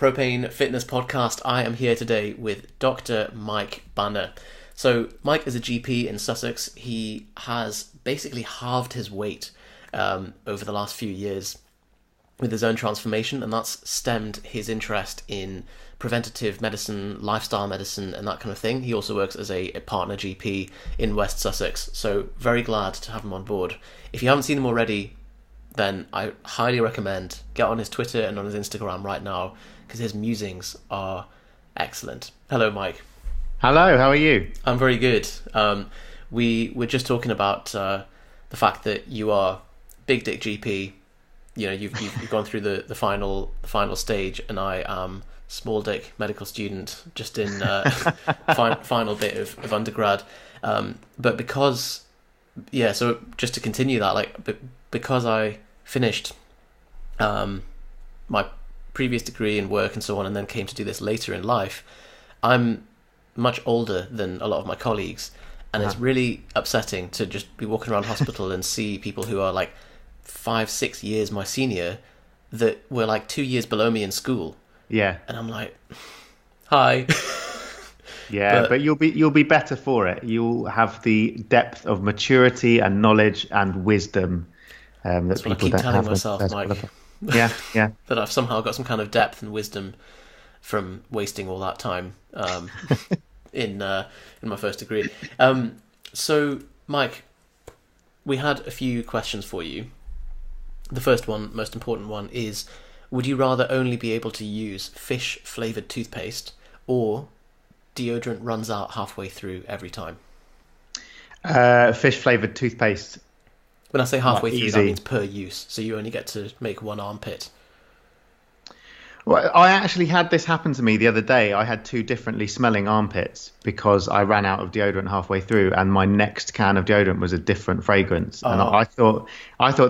Propane Fitness Podcast. I am here today with Dr. Mike Banna. So Mike is a GP in Sussex. He has basically halved his weight over the last few years with his own transformation, and that's stemmed his interest in preventative medicine, lifestyle medicine, and that kind of thing. He also works as a partner GP in West Sussex, so very glad to have him on board. If you haven't seen him already, then I highly recommend get on his Twitter and on his Instagram right now, because his musings are excellent. Hello, Mike. Hello, how are you? I'm very good. We were just talking about the fact that you are big dick GP. You know, you've gone through the final stage, and I am small dick medical student, just in final bit of undergrad. But because, so just to continue that, because I finished my previous degree in work and so on, and then came to do this later in life, I'm much older than a lot of my colleagues, and it's really upsetting to just be walking around hospital and see people who are like 5-6 years my senior that were like 2 years below me in school. Yeah. And I'm like, hi. Yeah, but you'll be better for it. You'll have the depth of maturity and knowledge and wisdom that that's people what I keep don't telling have. myself, Mike. Yeah. That I've somehow got some kind of depth and wisdom from wasting all that time in my first degree. So, Mike, we had a few questions for you. The first one, most important one, is: would you rather only be able to use fish-flavoured toothpaste, or deodorant runs out halfway through every time? Fish-flavoured toothpaste. When I say halfway through, easy. that means per use, so you only get to make one armpit. Well, I actually had this happen to me the other day. I had two differently smelling armpits because I ran out of deodorant halfway through, and my next can of deodorant was a different fragrance. And I thought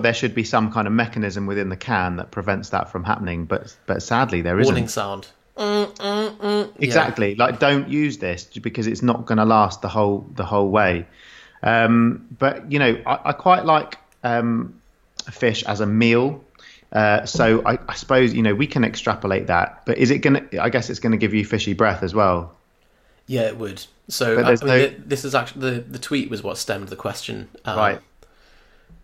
there should be some kind of mechanism within the can that prevents that from happening, but sadly there isn't. Warning sound. Exactly. Like, don't use this because it's not going to last the whole way. But you know, I quite like fish as a meal. So I suppose, you know, we can extrapolate that, but is it going to, I guess it's going to give you fishy breath as well. Yeah, it would. So this is actually, the tweet was what stemmed the question. Right.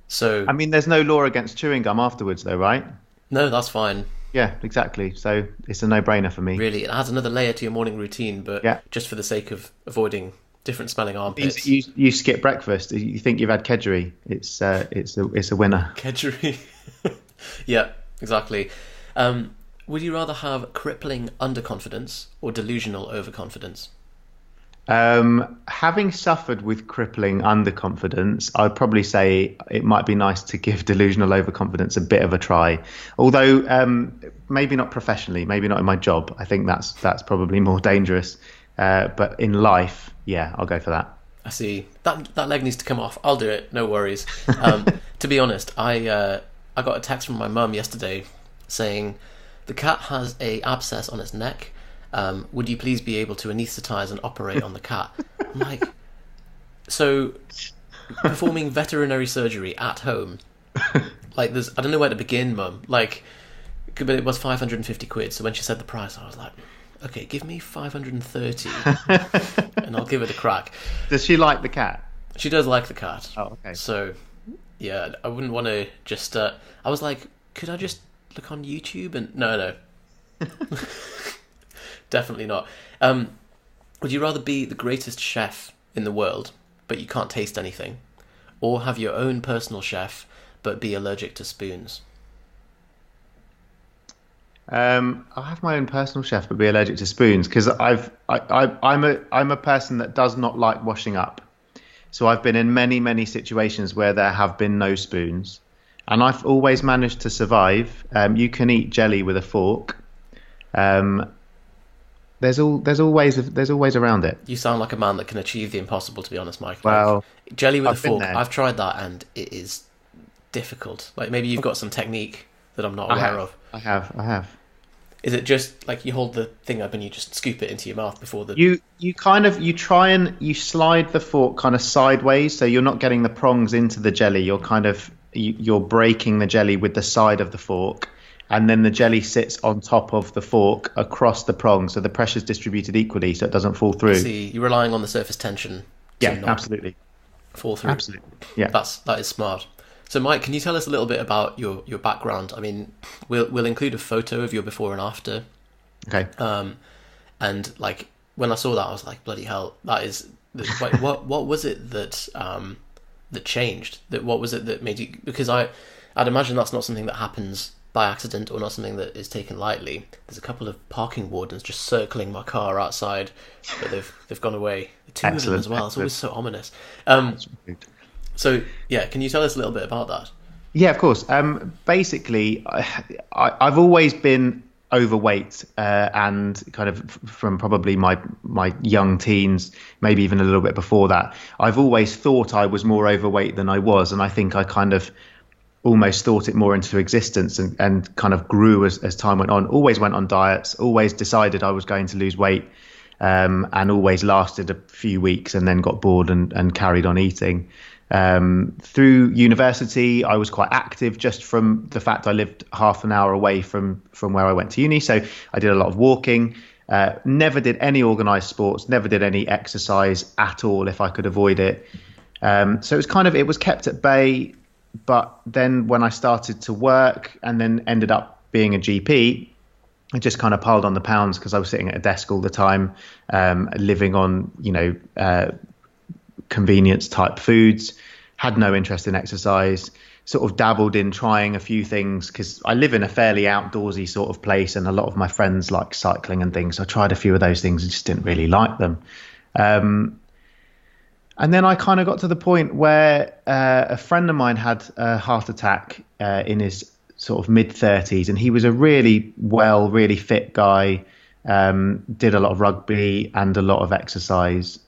So, I mean, there's no law against chewing gum afterwards though, right? No, that's fine. Yeah, exactly. So it's a no-brainer for me. Really, it adds another layer to your morning routine, but just for the sake of avoiding different smelling armpits. You skip breakfast. You think you've had kedgeree. It's a winner. Kedgeree. Yeah, exactly. Would you rather have crippling underconfidence or delusional overconfidence? Having suffered with crippling underconfidence, I'd probably say it might be nice to give delusional overconfidence a bit of a try. Although maybe not professionally, maybe not in my job. I think that's probably more dangerous. But in life, yeah, I'll go for that. I see. That leg needs to come off. I'll do it. No worries. To be honest, I got a text from my mum yesterday saying the cat has a abscess on its neck. Would you please be able to anaesthetise and operate on the cat? I'm like, so performing veterinary surgery at home, like I don't know where to begin, mum. Like, but it was 550 quid. So when she said the price, I was like, okay, give me 530 and I'll give it a crack. Does she like the cat? She does like the cat. Oh, okay. So yeah, I wouldn't want to just... I was like, could I just look on YouTube? And no. Definitely not. Would you rather be the greatest chef in the world, but you can't taste anything? Or have your own personal chef, but be allergic to spoons? I'll have my own personal chef, but be allergic to spoons, because I'm a person that does not like washing up. So I've been in many, many situations where there have been no spoons, and I've always managed to survive. You can eat jelly with a fork. There's always around it. You sound like a man that can achieve the impossible, to be honest, Mike. Well, like, jelly with a fork. I've tried that, and it is difficult. Like, maybe you've got some technique that I'm not aware of. I have. Is it just like you hold the thing up and you just scoop it into your mouth before the... You try and you slide the fork kind of sideways, so you're not getting the prongs into the jelly. You're breaking the jelly with the side of the fork, and then the jelly sits on top of the fork across the prong, so the pressure's distributed equally, so it doesn't fall through. See, you're relying on the surface tension to Yeah, not absolutely. fall through. Absolutely. Yeah. That is smart. So, Mike, can you tell us a little bit about your background? I mean, we'll include a photo of your before and after. Okay. And like when I saw that, I was like, bloody hell, that is. Like, what was it that that changed? What was it that made you? Because I'd imagine that's not something that happens by accident or not something that is taken lightly. There's a couple of parking wardens just circling my car outside, but they've gone away. Two of them as well. It's always so ominous. So yeah, can you tell us a little bit about that? Yeah, of course. Basically, I've always been overweight, and kind of from probably my young teens, maybe even a little bit before that. I've always thought I was more overweight than I was, and I think I kind of almost thought it more into existence and kind of grew as time went on. Always went on diets, always decided I was going to lose weight, and always lasted a few weeks and then got bored and carried on eating. Through university, I was quite active just from the fact I lived half an hour away from where I went to uni. So I did a lot of walking, never did any organized sports, never did any exercise at all if I could avoid it. So it was kept at bay. But then when I started to work and then ended up being a GP, I just kind of piled on the pounds because I was sitting at a desk all the time, living on, convenience type foods, had no interest in exercise, sort of dabbled in trying a few things because I live in a fairly outdoorsy sort of place and a lot of my friends like cycling and things. So I tried a few of those things and just didn't really like them. And then I kind of got to the point where a friend of mine had a heart attack in his sort of mid-30s, and he was a really fit guy, did a lot of rugby and a lot of exercise,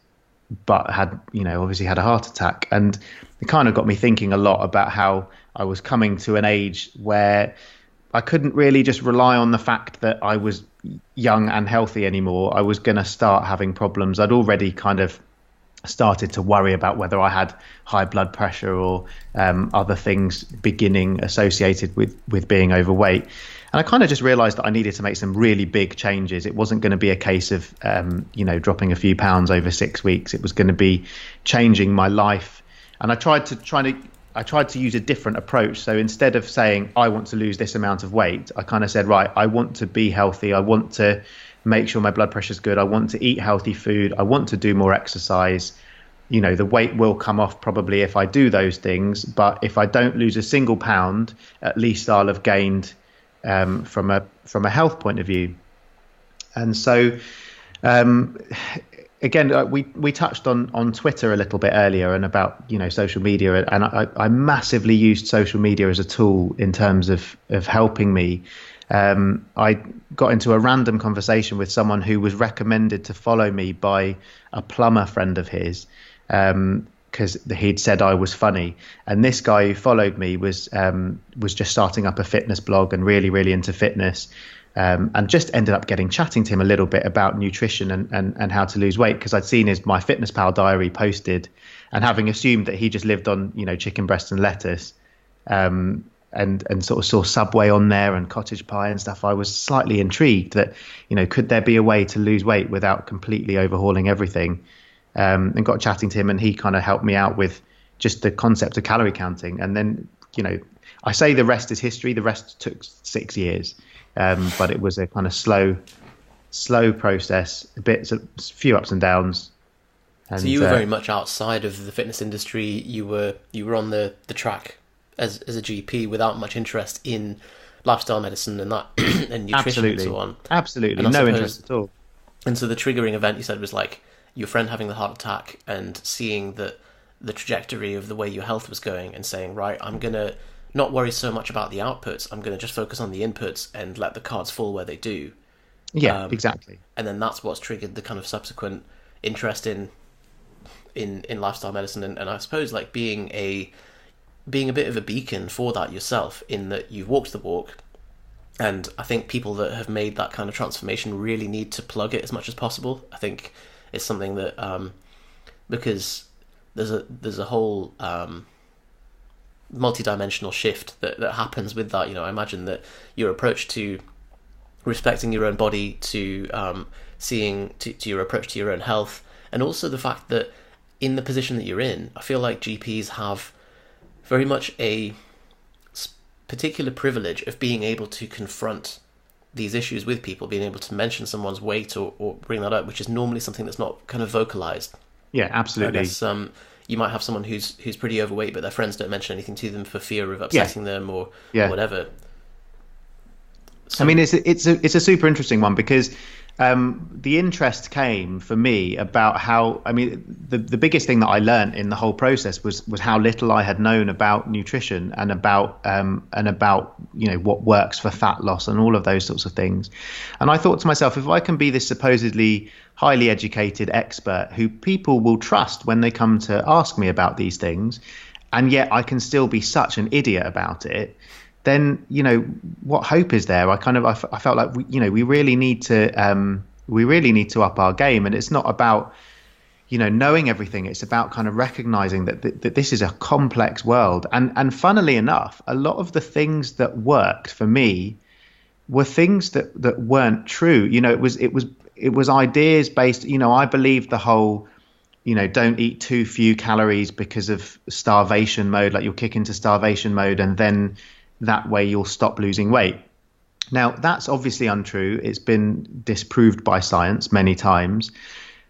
but had, obviously had a heart attack. And it kind of got me thinking a lot about how I was coming to an age where I couldn't really just rely on the fact that I was young and healthy anymore. I was going to start having problems. I'd already kind of started to worry about whether I had high blood pressure or other things beginning associated with being overweight. And I kind of just realized that I needed to make some really big changes. It wasn't going to be a case of, dropping a few pounds over 6 weeks. It was going to be changing my life. And I tried to use a different approach. So instead of saying, I want to lose this amount of weight, I kind of said, right, I want to be healthy. I want to make sure my blood pressure is good. I want to eat healthy food. I want to do more exercise. The weight will come off probably if I do those things. But if I don't lose a single pound, at least I'll have gained from a health point of view. And so again, we touched on Twitter a little bit earlier and about social media, and I massively used social media as a tool in terms of helping me. I got into a random conversation with someone who was recommended to follow me by a plumber friend of his, because he'd said I was funny. And this guy who followed me was just starting up a fitness blog and really, really into fitness, and just ended up chatting to him a little bit about nutrition and how to lose weight, because I'd seen my Fitness Pal diary posted, and having assumed that he just lived on chicken breast and lettuce, and sort of saw Subway on there and cottage pie and stuff, I was slightly intrigued that could there be a way to lose weight without completely overhauling everything. And got chatting to him, and he kind of helped me out with just the concept of calorie counting. And then, I say the rest is history. The rest took 6 years, but it was a kind of slow process, a few ups and downs. And, so you were very much outside of the fitness industry. You were on the track as a GP without much interest in lifestyle medicine and that and nutrition absolutely. And so on. Absolutely, no interest at all. And so the triggering event you said was like your friend having the heart attack and seeing the trajectory of the way your health was going and saying, right, I'm going to not worry so much about the outputs. I'm going to just focus on the inputs and let the cards fall where they do. Yeah, exactly. And then that's what's triggered the kind of subsequent interest in lifestyle medicine. And I suppose like being a bit of a beacon for that yourself, in that you've walked the walk. And I think people that have made that kind of transformation really need to plug it as much as possible. I think it's something that because there's a whole multi-dimensional shift that happens with that. I imagine that your approach to respecting your own body, to seeing to your approach to your own health, and also the fact that in the position that you're in, I feel like GPs have very much a particular privilege of being able to confront these issues with people, being able to mention someone's weight or bring that up, which is normally something that's not kind of vocalized. Yeah, absolutely. I guess you might have someone who's pretty overweight, but their friends don't mention anything to them for fear of upsetting them or whatever. So, I mean, it's a super interesting one, because the interest came for me about how, I mean, the biggest thing that I learned in the whole process was how little I had known about nutrition and about what works for fat loss and all of those sorts of things. And I thought to myself, if I can be this supposedly highly educated expert who people will trust when they come to ask me about these things, and yet I can still be such an idiot about it, then what hope is there? I felt like we really need to up our game, and it's not about knowing everything. It's about kind of recognizing that this is a complex world, and funnily enough, a lot of the things that worked for me were things that weren't true. It was ideas based. I believed the whole don't eat too few calories because of starvation mode, like you'll kick into starvation mode and then that way you'll stop losing weight. Now, that's obviously untrue. It's been disproved by science many times.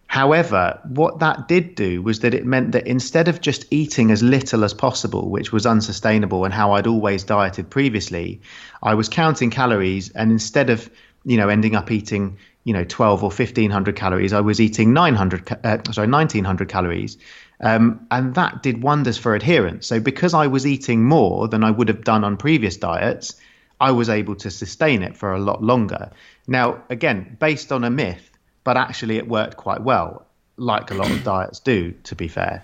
However, what that did do was that it meant that instead of just eating as little as possible, which was unsustainable and how I'd always dieted previously, I was counting calories, and instead of ending up eating 12 or 1500 calories, I was eating 1900 calories. And that did wonders for adherence. So because I was eating more than I would have done on previous diets, I was able to sustain it for a lot longer. Now, again, based on a myth, but actually it worked quite well, like a lot of diets do, to be fair.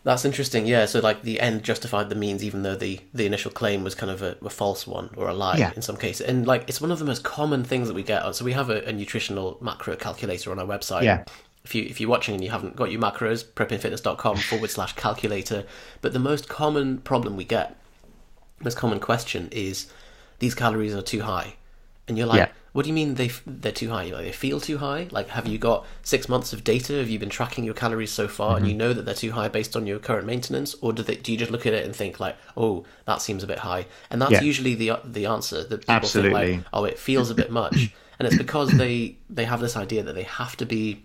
That's interesting. Yeah, so like the end justified the means, even though the initial claim was kind of a false one or a lie in some cases. And like it's one of the most common things that we get. So we have a nutritional macro calculator on our website. Yeah. If you're watching and you haven't got your macros, propanefitness.com/calculator. But the most common problem we get, most common question is, these calories are too high. And you're like, what do you mean they're too high? Like, they feel too high? Like, have you got 6 months of data? Have you been tracking your calories so far and you know that they're too high based on your current maintenance? Or do you just look at it and think like, oh, that seems a bit high? And that's usually the answer, that people think like, oh, it feels a bit much. And it's because they have this idea that they have to be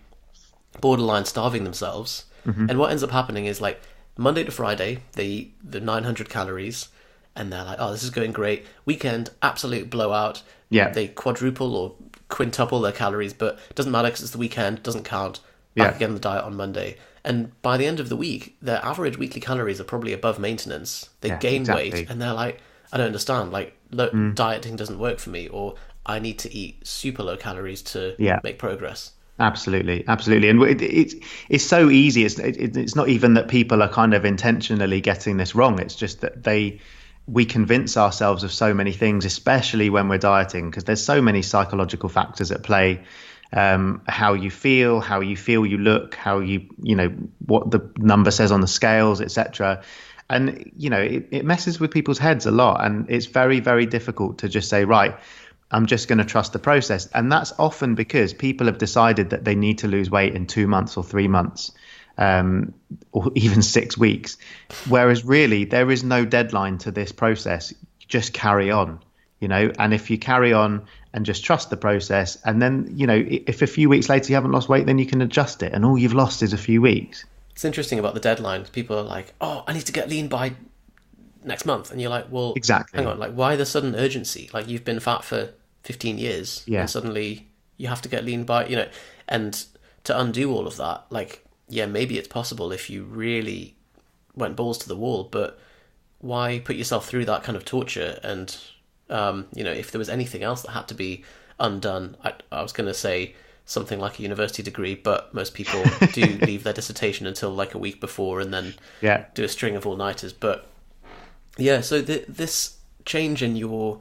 borderline starving themselves. And what ends up happening is, like, Monday to Friday they eat the 900 calories and they're like, oh, this is going great. Weekend, absolute blowout. They quadruple or quintuple their calories, but it doesn't matter because it's the weekend, doesn't count. Back again the diet on Monday. And by the end of the week, their average weekly calories are probably above maintenance. They gain weight and they're like, I don't understand, like, dieting doesn't work for me, or I need to eat super low calories to make progress. Absolutely. And it's so easy. It's not even that people are kind of intentionally getting this wrong. It's just that we convince ourselves of so many things, especially when we're dieting, because there's so many psychological factors at play. How you feel you look, how what the number says on the scales, etc. And it messes with people's heads a lot, and it's very, very difficult to just say, right, I'm just going to trust the process. And that's often because people have decided that they need to lose weight in 2 months or 3 months, or even 6 weeks. Whereas really there is no deadline to this process. You just carry on, and if you carry on and just trust the process, and then, if a few weeks later you haven't lost weight, then you can adjust it, and all you've lost is a few weeks. It's interesting about the deadline. People are like, oh, I need to get lean by next month. And you're like, well, exactly. Hang on, like, why the sudden urgency? Like, you've been fat for 15 years and suddenly you have to get lean by, and to undo all of that, like, maybe it's possible if you really went balls to the wall, but why put yourself through that kind of torture? And, if there was anything else that had to be undone, I was going to say something like a university degree, but most people do leave their dissertation until like a week before and then do a string of all-nighters. But so this change in your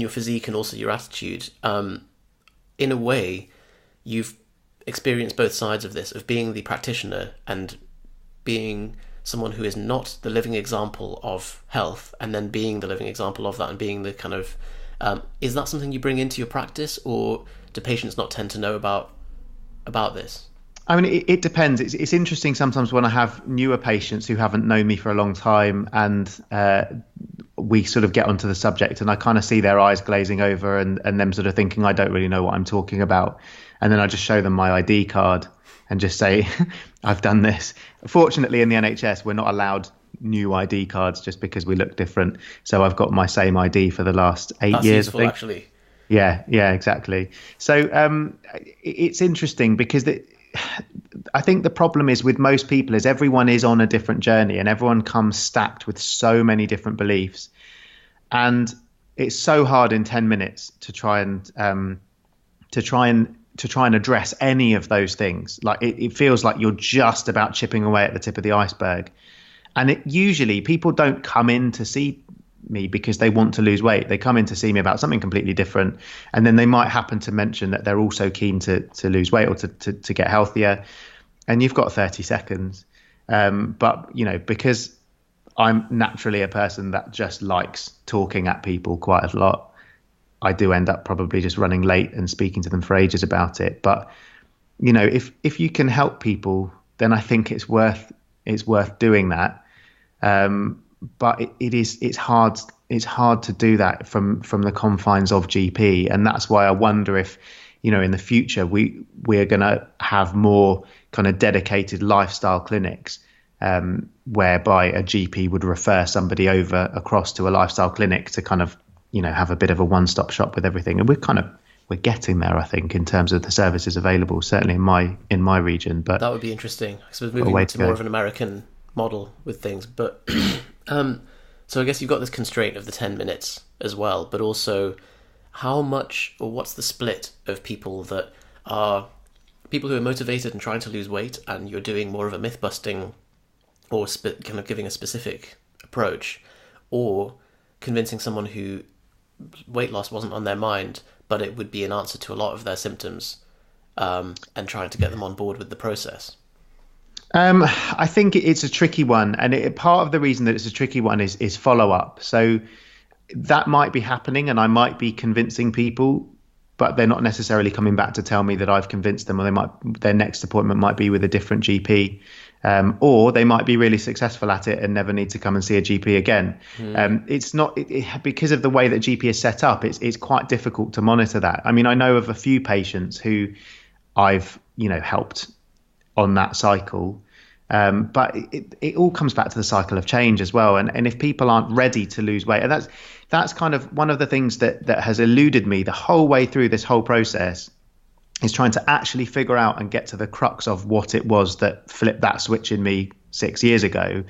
physique and also your attitude, in a way, you've experienced both sides of this, of being the practitioner and being someone who is not the living example of health, and then being the living example of that, and being the kind of is that something you bring into your practice, or do patients not tend to know about this? I mean, it depends. It's interesting sometimes when I have newer patients who haven't known me for a long time, and we sort of get onto the subject, and I kind of see their eyes glazing over and them sort of thinking, I don't really know what I'm talking about. And then I just show them my ID card and just say, I've done this. Fortunately, in the NHS, we're not allowed new ID cards just because we look different. So I've got my same ID for the last 8 That's years, useful, I think. actually. Yeah, exactly. So it's interesting because I think the problem is with most people is everyone is on a different journey, and everyone comes stacked with so many different beliefs. And it's so hard in 10 minutes to try and address any of those things. Like it feels like you're just about chipping away at the tip of the iceberg. And usually people don't come in to see me because they want to lose weight. They come in to see me about something completely different. And then they might happen to mention that they're also keen to lose weight or to get healthier. And you've got 30 seconds. But, because I'm naturally a person that just likes talking at people quite a lot, I do end up probably just running late and speaking to them for ages about it. But, if you can help people, then I think it's worth doing that. But it's hard to do that from the confines of GP, and that's why I wonder if in the future we're going to have more kind of dedicated lifestyle clinics, whereby a GP would refer somebody across to a lifestyle clinic to kind of have a bit of a one-stop shop with everything. And we're getting there, I think, in terms of the services available, certainly in my region. But that would be interesting. I suppose moving to more of an American model with things, but so I guess you've got this constraint of the 10 minutes as well, but also how much, or what's the split of people that are people who are motivated and trying to lose weight, and you're doing more of a myth busting or kind of giving a specific approach, or convincing someone who weight loss wasn't on their mind, but it would be an answer to a lot of their symptoms, and trying to get them on board with the process? I think it's a tricky one, and part of the reason that it's a tricky one is follow up. So that might be happening, and I might be convincing people, but they're not necessarily coming back to tell me that I've convinced them, or their next appointment might be with a different GP, or they might be really successful at it and never need to come and see a GP again. It's not because of the way that GP is set up. It's quite difficult to monitor that. I mean, I know of a few patients who I've helped on that cycle. But it all comes back to the cycle of change as well. And if people aren't ready to lose weight, and that's kind of one of the things that has eluded me the whole way through this whole process, is trying to actually figure out and get to the crux of what it was that flipped that switch in me 6 years ago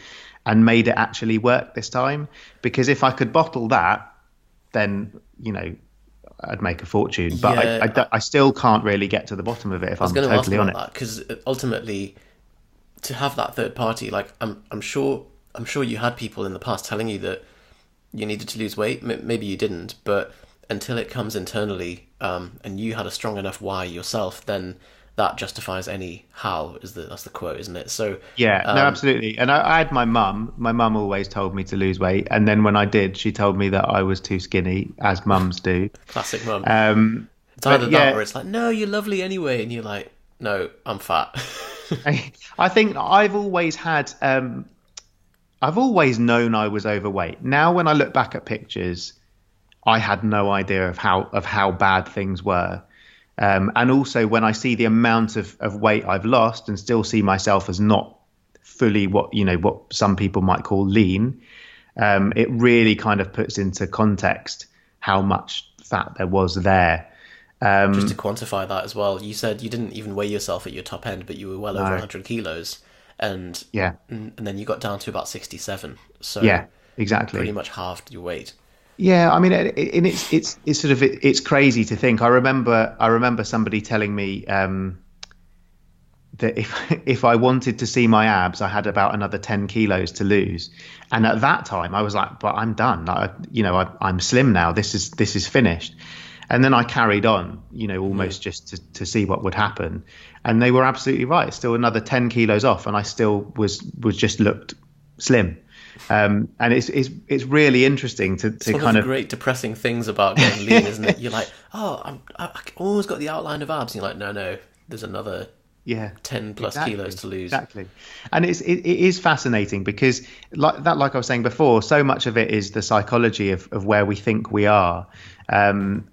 and made it actually work this time. Because if I could bottle that, then, I'd make a fortune. But yeah, I still can't really get to the bottom of it, if I'm totally honest. Because ultimately, to have that third party, like I'm sure you had people in the past telling you that you needed to lose weight. Maybe you didn't, but until it comes internally, and you had a strong enough why yourself, then that justifies any how. That's the quote, isn't it? So yeah, no, absolutely. And I had my mum. My mum always told me to lose weight, and then when I did, she told me that I was too skinny, as mums do. Classic mum. It's either that or it's like, no, you're lovely anyway, and you're like, no, I'm fat. I think I've always known I was overweight. Now, when I look back at pictures, I had no idea of how bad things were. And also when I see the amount of weight I've lost and still see myself as not fully what some people might call lean, it really kind of puts into context how much fat there was there. Just to quantify that as well, you said you didn't even weigh yourself at your top end, but you were well over 100 kilos, and then you got down to about 67. So yeah, exactly, pretty much halved your weight. Yeah, I mean, it's sort of it's crazy to think. I remember somebody telling me that if I wanted to see my abs, I had about another 10 kilos to lose, and at that time I was like, "But I'm done. I'm slim now. This is finished." And then I carried on, almost just to see what would happen. And they were absolutely right. Still another 10 kilos off, and I still was just looked slim. And it's really interesting to It's one kind of of the great depressing things about getting lean, isn't it? You're like, oh, I almost got the outline of abs. And you're like, no, there's another 10 plus kilos to lose. Exactly. And it is fascinating because like I was saying before, so much of it is the psychology of where we think we are, and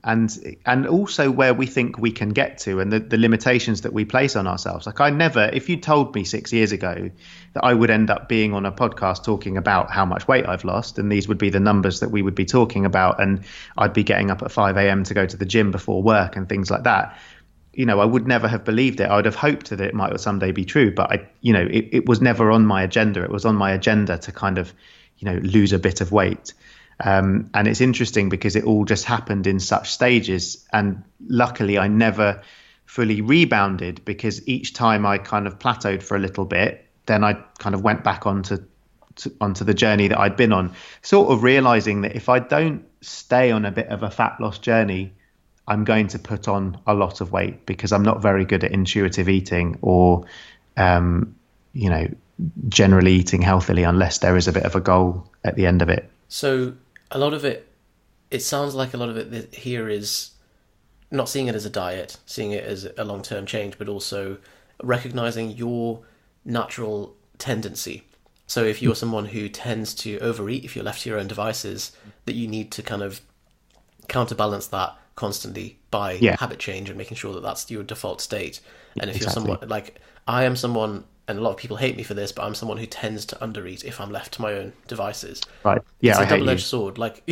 also where we think we can get to, and the limitations that we place on ourselves. Like if you told me 6 years ago that I would end up being on a podcast talking about how much weight I've lost, and these would be the numbers that we would be talking about, and I'd be getting up at 5 a.m. to go to the gym before work and things like that, I would never have believed it. I would have hoped that it might someday be true, but it was never on my agenda. It was on my agenda to kind of, lose a bit of weight. And it's interesting because it all just happened in such stages. And luckily I never fully rebounded, because each time I kind of plateaued for a little bit, then I kind of went back onto the journey that I'd been on, sort of realizing that if I don't stay on a bit of a fat loss journey, I'm going to put on a lot of weight, because I'm not very good at intuitive eating or, generally eating healthily unless there is a bit of a goal at the end of it. So a lot of it sounds like a lot of it here is not seeing it as a diet, seeing it as a long-term change, but also recognizing your natural tendency. So if you're someone who tends to overeat, if you're left to your own devices, that you need to kind of counterbalance that constantly by habit change and making sure that that's your default state. And if you're someone like I am someone, and a lot of people hate me for this, but I'm someone who tends to undereat if I'm left to my own devices. Right. Yeah. It's a double-edged sword. Like,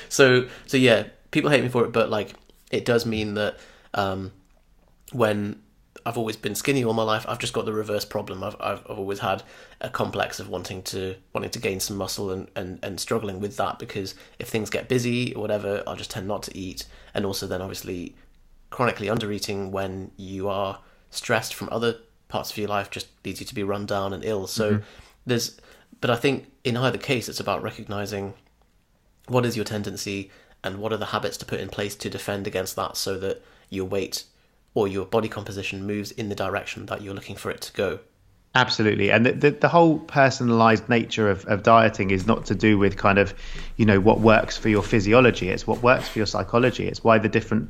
so yeah, people hate me for it, but like, it does mean that when I've always been skinny all my life, I've just got the reverse problem. I've always had a complex of wanting to gain some muscle and struggling with that, because if things get busy or whatever, I'll just tend not to eat. And also then obviously chronically undereating when you are stressed from other parts of your life just leads you to be run down and ill. So but I think in either case, it's about recognizing what is your tendency and what are the habits to put in place to defend against that, so that your weight or your body composition moves in the direction that you're looking for it to go. Absolutely. And the whole personalized nature of dieting is not to do with kind of, what works for your physiology. It's what works for your psychology. It's why different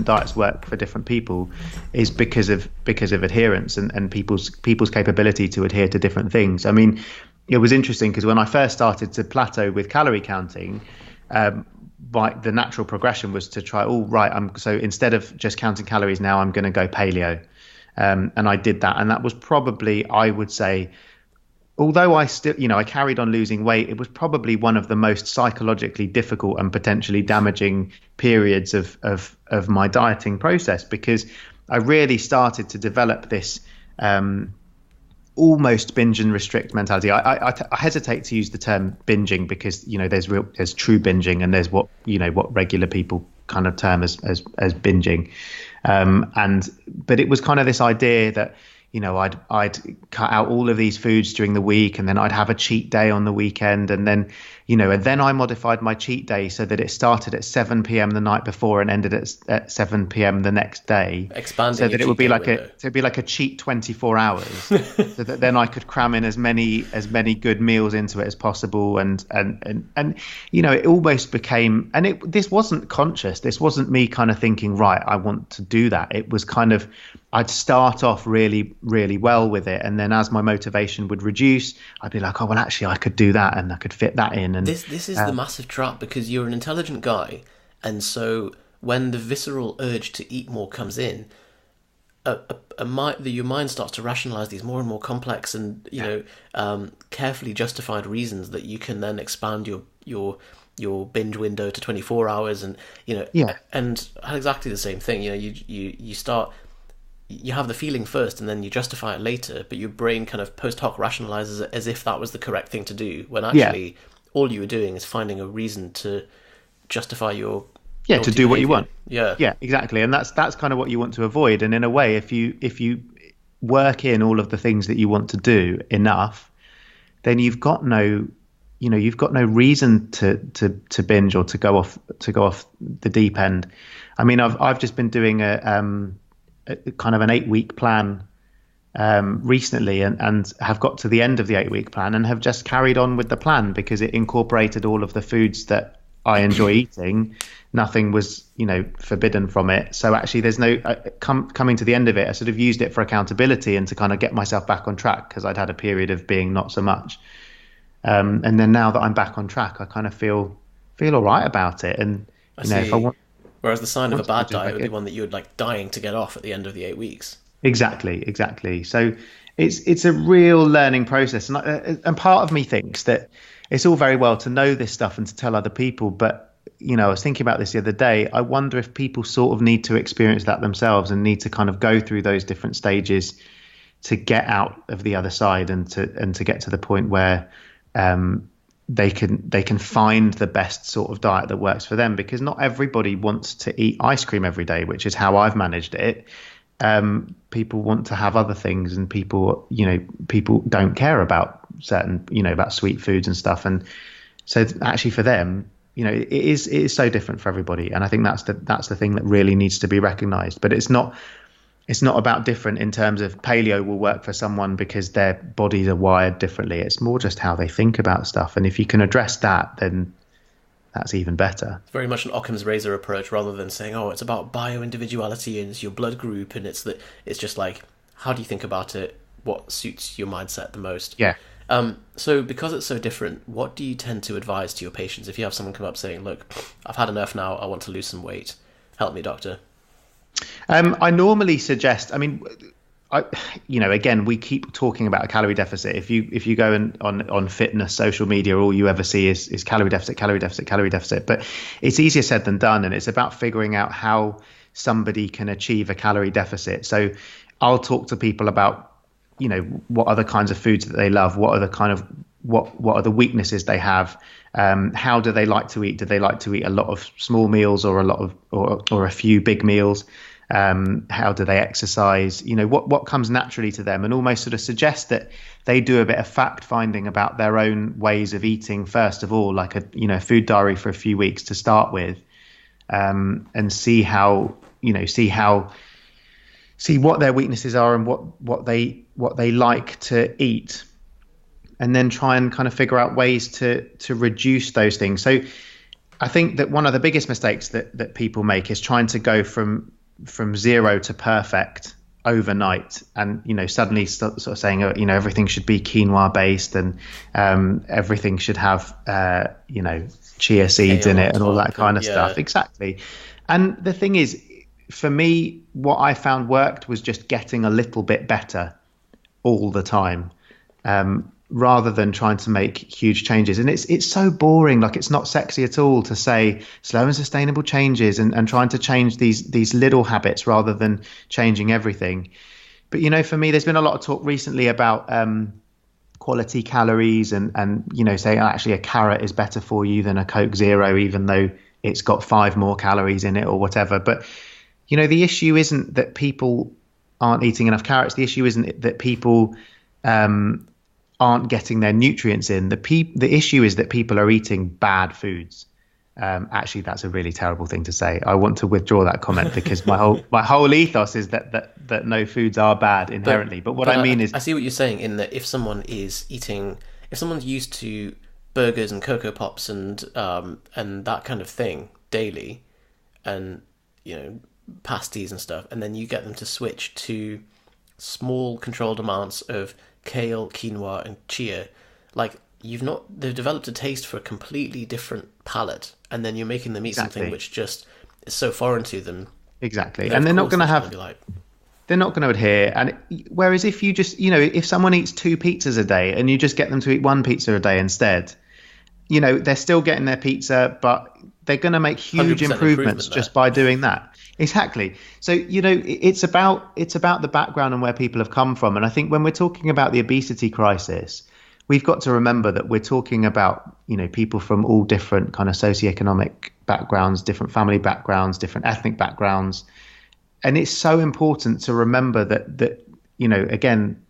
diets work for different people is because of adherence and people's capability to adhere to different things. I mean, it was interesting because when I first started to plateau with calorie counting, the natural progression was to try, so instead of just counting calories now, I'm going to go paleo. And I did that. And that was probably, I would say, although I still, I carried on losing weight, it was probably one of the most psychologically difficult and potentially damaging periods of my dieting process, because I really started to develop this almost binge and restrict mentality. I hesitate to use the term binging because there's true binging and there's what regular people kind of term as binging, but it was kind of this idea that I'd cut out all of these foods during the week, and then I'd have a cheat day on the weekend, and then I modified my cheat day so that it started at 7 p.m. the night before and ended at 7 p.m. the next day. Expanding so that it would be like window. it'd be like a cheat 24 hours, so that then I could cram in as many good meals into it as possible, and it almost became, and this wasn't conscious. This wasn't me kind of thinking, right, I want to do that. It was kind of, I'd start off really, really well with it, and then as my motivation would reduce, I'd be like, oh, well, actually, I could do that, and I could fit that in. And this is the massive trap, because you're an intelligent guy, and so when the visceral urge to eat more comes in, your mind starts to rationalize these more and more complex and carefully justified reasons that you can then expand your binge window to 24 hours, and and exactly the same thing. You start. You have the feeling first and then you justify it later, but your brain kind of post hoc rationalizes it as if that was the correct thing to do, when actually all you were doing is finding a reason to justify your to do behavior. what you want. Yeah, exactly. And that's kind of what you want to avoid. And in a way, if you work in all of the things that you want to do enough, then you've got no reason to binge or to go off the deep end. I mean, I've just been doing a kind of an 8-week plan recently, and have got to the end of the 8-week plan and have just carried on with the plan because it incorporated all of the foods that I enjoy eating. Nothing was, forbidden from it. So actually there's no coming to the end of it. I sort of used it for accountability and to kind of get myself back on track because I'd had a period of being not so much. And then now that I'm back on track, I kind of feel all right about it. And if I want, whereas the sign of a bad diet would be one that you would like dying to get off at the end of the 8 weeks. Exactly. So it's a real learning process, and part of me thinks that it's all very well to know this stuff and to tell other people, but I was thinking about this the other day. I wonder if people sort of need to experience that themselves and need to kind of go through those different stages to get out of the other side and to get to the point where they can find the best sort of diet that works for them, because not everybody wants to eat ice cream every day, which is how I've managed it. People want to have other things, and people don't care about certain, about sweet foods and stuff. And so actually for them, it is so different for everybody. And I think that's the thing that really needs to be recognized. But it's not about different in terms of paleo will work for someone because their bodies are wired differently. It's more just how they think about stuff. And if you can address that, then that's even better. It's very much an Occam's razor approach, rather than saying, oh, it's about bio-individuality and it's your blood group, and it's just like, how do you think about it? What suits your mindset the most? Yeah. So because it's so different, what do you tend to advise to your patients if you have someone come up saying, look, I've had enough now, I want to lose some weight. Help me, doctor. I normally suggest, again, we keep talking about a calorie deficit. If you go on fitness social media, all you ever see is calorie deficit, calorie deficit, calorie deficit. But it's easier said than done, and it's about figuring out how somebody can achieve a calorie deficit. So I'll talk to people about, what are the kinds of foods that they love, what are the kind of what are the weaknesses they have, how do they like to eat? Do they like to eat a lot of small meals or a lot of or a few big meals? How do they exercise? What comes naturally to them, and almost sort of suggest that they do a bit of fact finding about their own ways of eating first of all, like a food diary for a few weeks to start with, and see what their weaknesses are and what they like to eat, and then try and kind of figure out ways to reduce those things. So I think that one of the biggest mistakes that people make is trying to go from 0 to perfect overnight, and suddenly sort of saying everything should be quinoa based, and everything should have chia seeds in it and all that kind of stuff. Exactly. And the thing is, for me, what I found worked was just getting a little bit better all the time, rather than trying to make huge changes. And it's so boring. Like, it's not sexy at all to say slow and sustainable changes and trying to change these little habits rather than changing everything. But, for me, there's been a lot of talk recently about quality calories and saying actually a carrot is better for you than a Coke Zero, even though it's got 5 more calories in it or whatever. But, the issue isn't that people aren't eating enough carrots. The issue isn't that people aren't getting their nutrients in. The issue is that people are eating bad foods. Actually, that's a really terrible thing to say. I want to withdraw that comment because my whole ethos is that no foods are bad inherently. But what I mean is, I see what you're saying in that if someone's used to burgers and Cocoa Pops and that kind of thing daily, and pasties and stuff, and then you get them to switch to small controlled amounts of kale, quinoa, and chia, they've developed a taste for a completely different palate, and then you're making them eat something which just is so foreign to them. Exactly. And they're not going to adhere. And whereas if you just, if someone eats 2 pizzas a day and you just get them to eat 1 pizza a day instead, they're still getting their pizza, but they're going to make huge improvements just by doing that. Exactly. So, it's about the background and where people have come from. And I think when we're talking about the obesity crisis, we've got to remember that we're talking about, people from all different kind of socioeconomic backgrounds, different family backgrounds, different ethnic backgrounds. And it's so important to remember that again,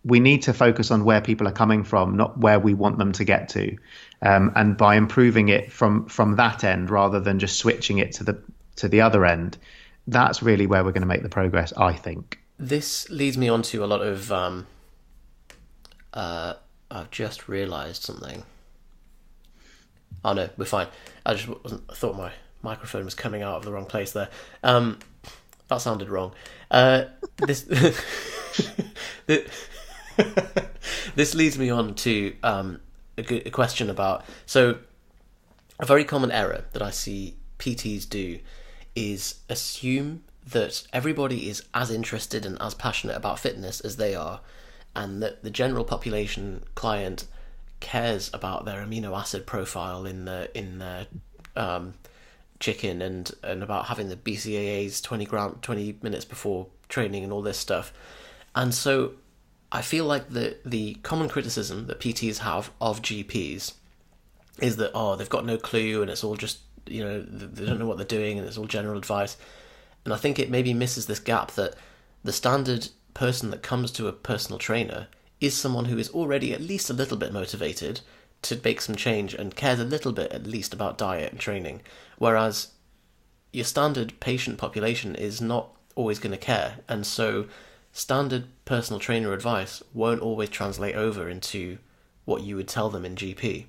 we need to focus on where people are coming from, not where we want them to get to. And by improving it from that end, rather than just switching it to the other end, that's really where we're going to make the progress, I think. this leads me on to a lot of I've just realised something. Oh no, we're fine. I thought my microphone was coming out of the wrong place there. That sounded wrong. This this leads me on to a question about, so a very common error that I see PTs do is assume that everybody is as interested and as passionate about fitness as they are, and that the general population client cares about their amino acid profile in their chicken and about having the BCAAs 20 minutes before training and all this stuff. And so I feel like the common criticism that PTs have of GPs is that, they've got no clue and it's all just, they don't know what they're doing and it's all general advice. And I think it maybe misses this gap that the standard person that comes to a personal trainer is someone who is already at least a little bit motivated to make some change and cares a little bit at least about diet and training, whereas your standard patient population is not always going to care, and so standard personal trainer advice won't always translate over into what you would tell them in GP.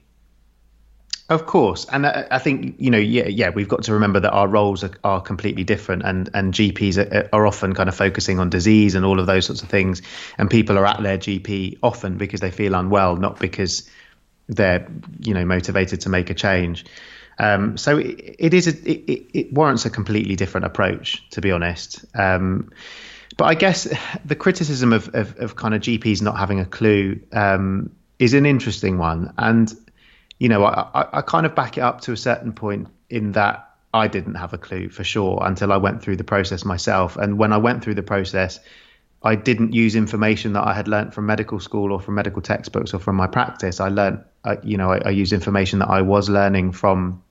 Of course, and I think we've got to remember that our roles are completely different, and GPs are often kind of focusing on disease and all of those sorts of things, and people are at their GP often because they feel unwell, not because they're motivated to make a change. So it warrants a completely different approach, to be honest. But I guess the criticism of kind of GPs not having a clue is an interesting one, and I kind of back it up to a certain point in that I didn't have a clue for sure until I went through the process myself. And when I went through the process, I didn't use information that I had learnt from medical school or from medical textbooks or from my practice. I learnt, I use information that I was learning from,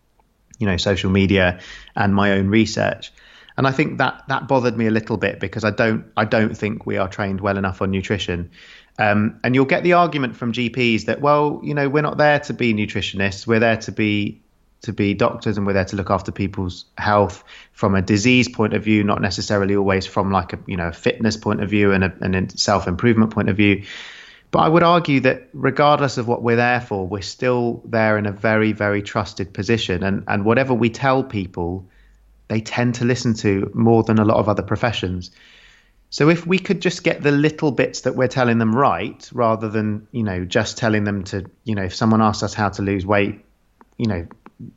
social media and my own research. And I think that bothered me a little bit because I don't think we are trained well enough on nutrition. And you'll get the argument from GPs that, well, we're not there to be nutritionists. We're there to be doctors, and we're there to look after people's health from a disease point of view, not necessarily always from like a fitness point of view and a self-improvement point of view. But I would argue that regardless of what we're there for, we're still there in a very, very trusted position. And whatever we tell people, they tend to listen to more than a lot of other professions. So if we could just get the little bits that we're telling them right, rather than, just telling them to, if someone asks us how to lose weight,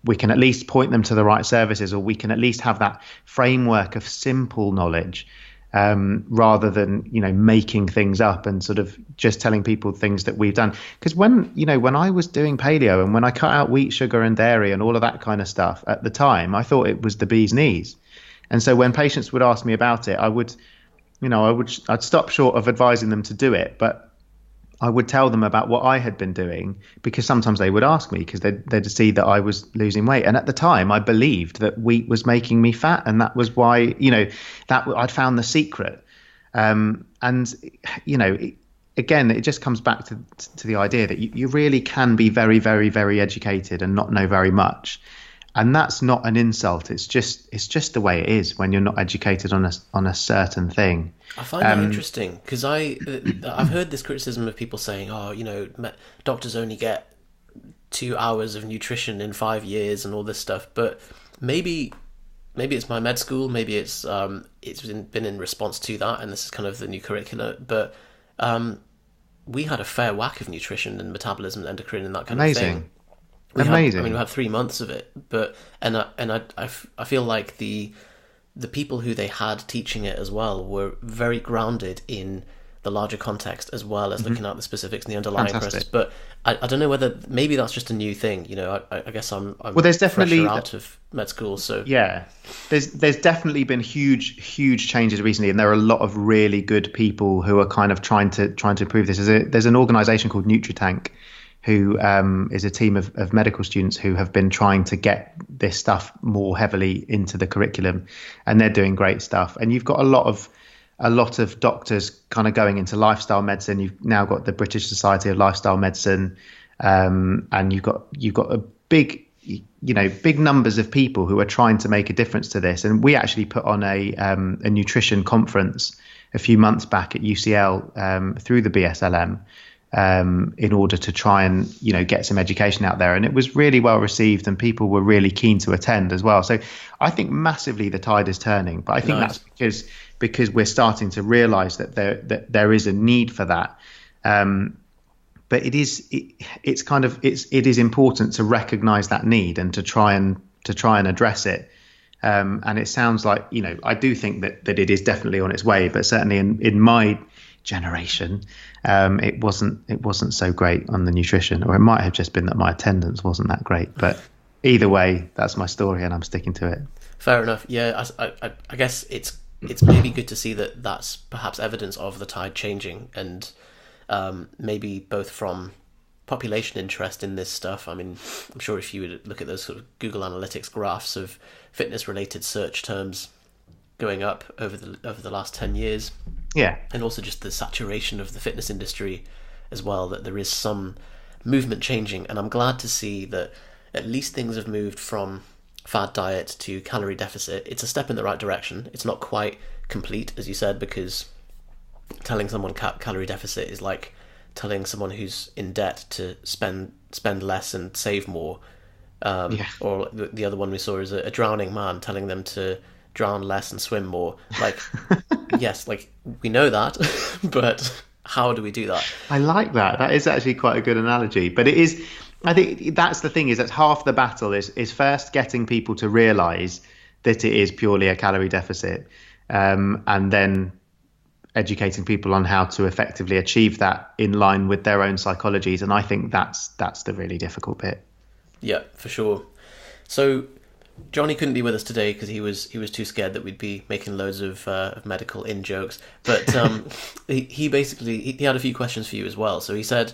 we can at least point them to the right services, or we can at least have that framework of simple knowledge, rather than, making things up and sort of just telling people things that we've done. Because when I was doing paleo and when I cut out wheat, sugar and dairy and all of that kind of stuff at the time, I thought it was the bee's knees. And so when patients would ask me about it, I'd stop short of advising them to do it, but I would tell them about what I had been doing, because sometimes they would ask me because they'd see that I was losing weight. And at the time I believed that wheat was making me fat, and that was why, that I'd found the secret. Again, it just comes back to the idea that you really can be very, very, very educated and not know very much. And that's not an insult. It's just the way it is when you're not educated on a certain thing. I find that interesting because I've heard this criticism of people saying, doctors only get 2 hours of nutrition in 5 years and all this stuff. But maybe it's my med school. Maybe it's been in response to that, and this is kind of the new curricula. But we had a fair whack of nutrition and metabolism and endocrine and that kind of thing. Amazing. We had 3 months of it, but I feel like the people who they had teaching it as well were very grounded in the larger context, as well as looking at the specifics and the underlying process. But I don't know whether maybe that's just a new thing. I guess I'm there's definitely out of med school, so yeah, there's definitely been huge changes recently, and there are a lot of really good people who are kind of trying to improve this. There's an organisation called NutriTank, who is a team of medical students who have been trying to get this stuff more heavily into the curriculum, and they're doing great stuff. And you've got a lot of doctors kind of going into lifestyle medicine. You've now got the British Society of Lifestyle Medicine, and you've got a big numbers of people who are trying to make a difference to this. And we actually put on a nutrition conference a few months back at UCL through the BSLM in order to try and get some education out there, and it was really well received, and people were really keen to attend as well. So I think massively the tide is turning, but I think Nice. that's because we're starting to realise that there is a need for that. But it is important to recognise that need and to try and address it. And it sounds like I do think that it is definitely on its way, but certainly in my generation, it wasn't so great on the nutrition, or it might have just been that my attendance wasn't that great. But either way, that's my story, and I'm sticking to it. Fair enough. Yeah, I guess it's maybe good to see that that's perhaps evidence of the tide changing, and maybe both from population interest in this stuff. I mean, I'm sure if you would look at those sort of Google Analytics graphs of fitness-related search terms going up over the last 10 years, yeah, and also just the saturation of the fitness industry as well, that there is some movement changing, and I'm glad to see that at least things have moved from fad diet to calorie deficit. It's a step in the right direction. It's not quite complete, as you said, because telling someone calorie deficit is like telling someone who's in debt to spend less and save more. Or the other one we saw is a drowning man telling them to drown less and swim more. Like, yes, like we know that, but how do we do that? I like that. That is actually quite a good analogy. But it is, I think that's the thing, is that half the battle is first getting people to realise that it is purely a calorie deficit, and then educating people on how to effectively achieve that in line with their own psychologies. And I think that's the really difficult bit. Yeah, for sure. So Johnny couldn't be with us today because he was too scared that we'd be making loads of medical in-jokes. But he basically had a few questions for you as well. So he said,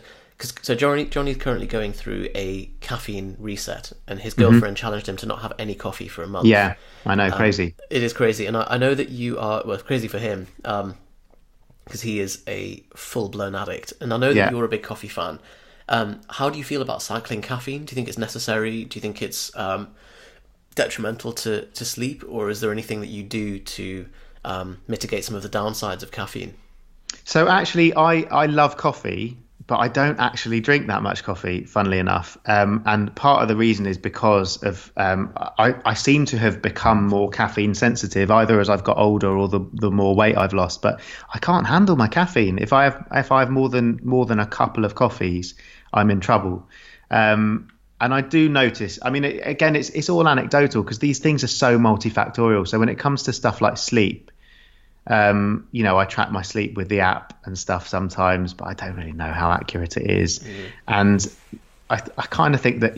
Johnny's currently going through a caffeine reset, and his girlfriend challenged him to not have any coffee for a month. Yeah, I know, crazy. It is crazy, and I know that you are, well, crazy for him, because he is a full-blown addict, and I know that you're a big coffee fan. How do you feel about cycling caffeine? Do you think it's necessary? Do you think it's detrimental to sleep, or is there anything that you do to mitigate some of the downsides of caffeine? So actually, I love coffee, but I don't actually drink that much coffee, funnily enough. And part of the reason is because of I seem to have become more caffeine sensitive, either as I've got older or the more weight I've lost. But I can't handle my caffeine. If I have more than a couple of coffees, I'm in trouble. And I do notice, I mean, again, it's all anecdotal because these things are so multifactorial. So when it comes to stuff like sleep, I track my sleep with the app and stuff sometimes, but I don't really know how accurate it is. And I kind of think that,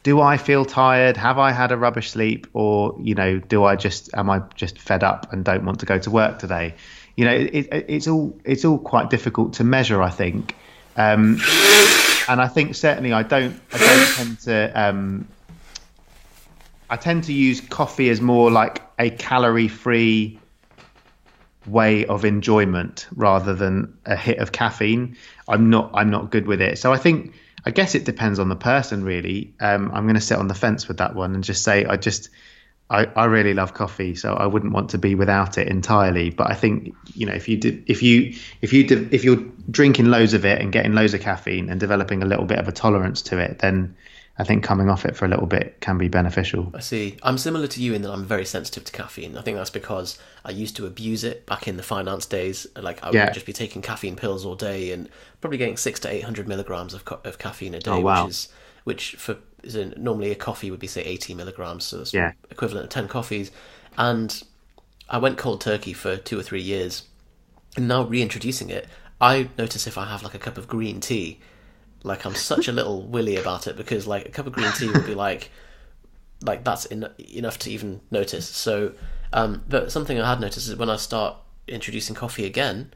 do I feel tired? Have I had a rubbish sleep? Or, am I just fed up and don't want to go to work today? It's all quite difficult to measure, I think. And I think certainly I don't tend to, I tend to use coffee as more like a calorie-free way of enjoyment rather than a hit of caffeine. I'm not good with it. So I guess it depends on the person, really. I'm going to sit on the fence with that one and just say I really love coffee, so I wouldn't want to be without it entirely. But I think if you're drinking loads of it and getting loads of caffeine and developing a little bit of a tolerance to it, then I think coming off it for a little bit can be beneficial. I see. I'm similar to you in that I'm very sensitive to caffeine. I think that's because I used to abuse it back in the finance days. Like I would just be taking caffeine pills all day and probably getting 600 to 800 milligrams of caffeine a day, which is normally a coffee would be, say, 80 milligrams. So that's equivalent to 10 coffees. And I went cold turkey for 2 or 3 years. And now reintroducing it, I notice if I have like a cup of green tea, like I'm such a little willy about it, because like a cup of green tea would be like that's enough to even notice. So, but something I had noticed is when I start introducing coffee again,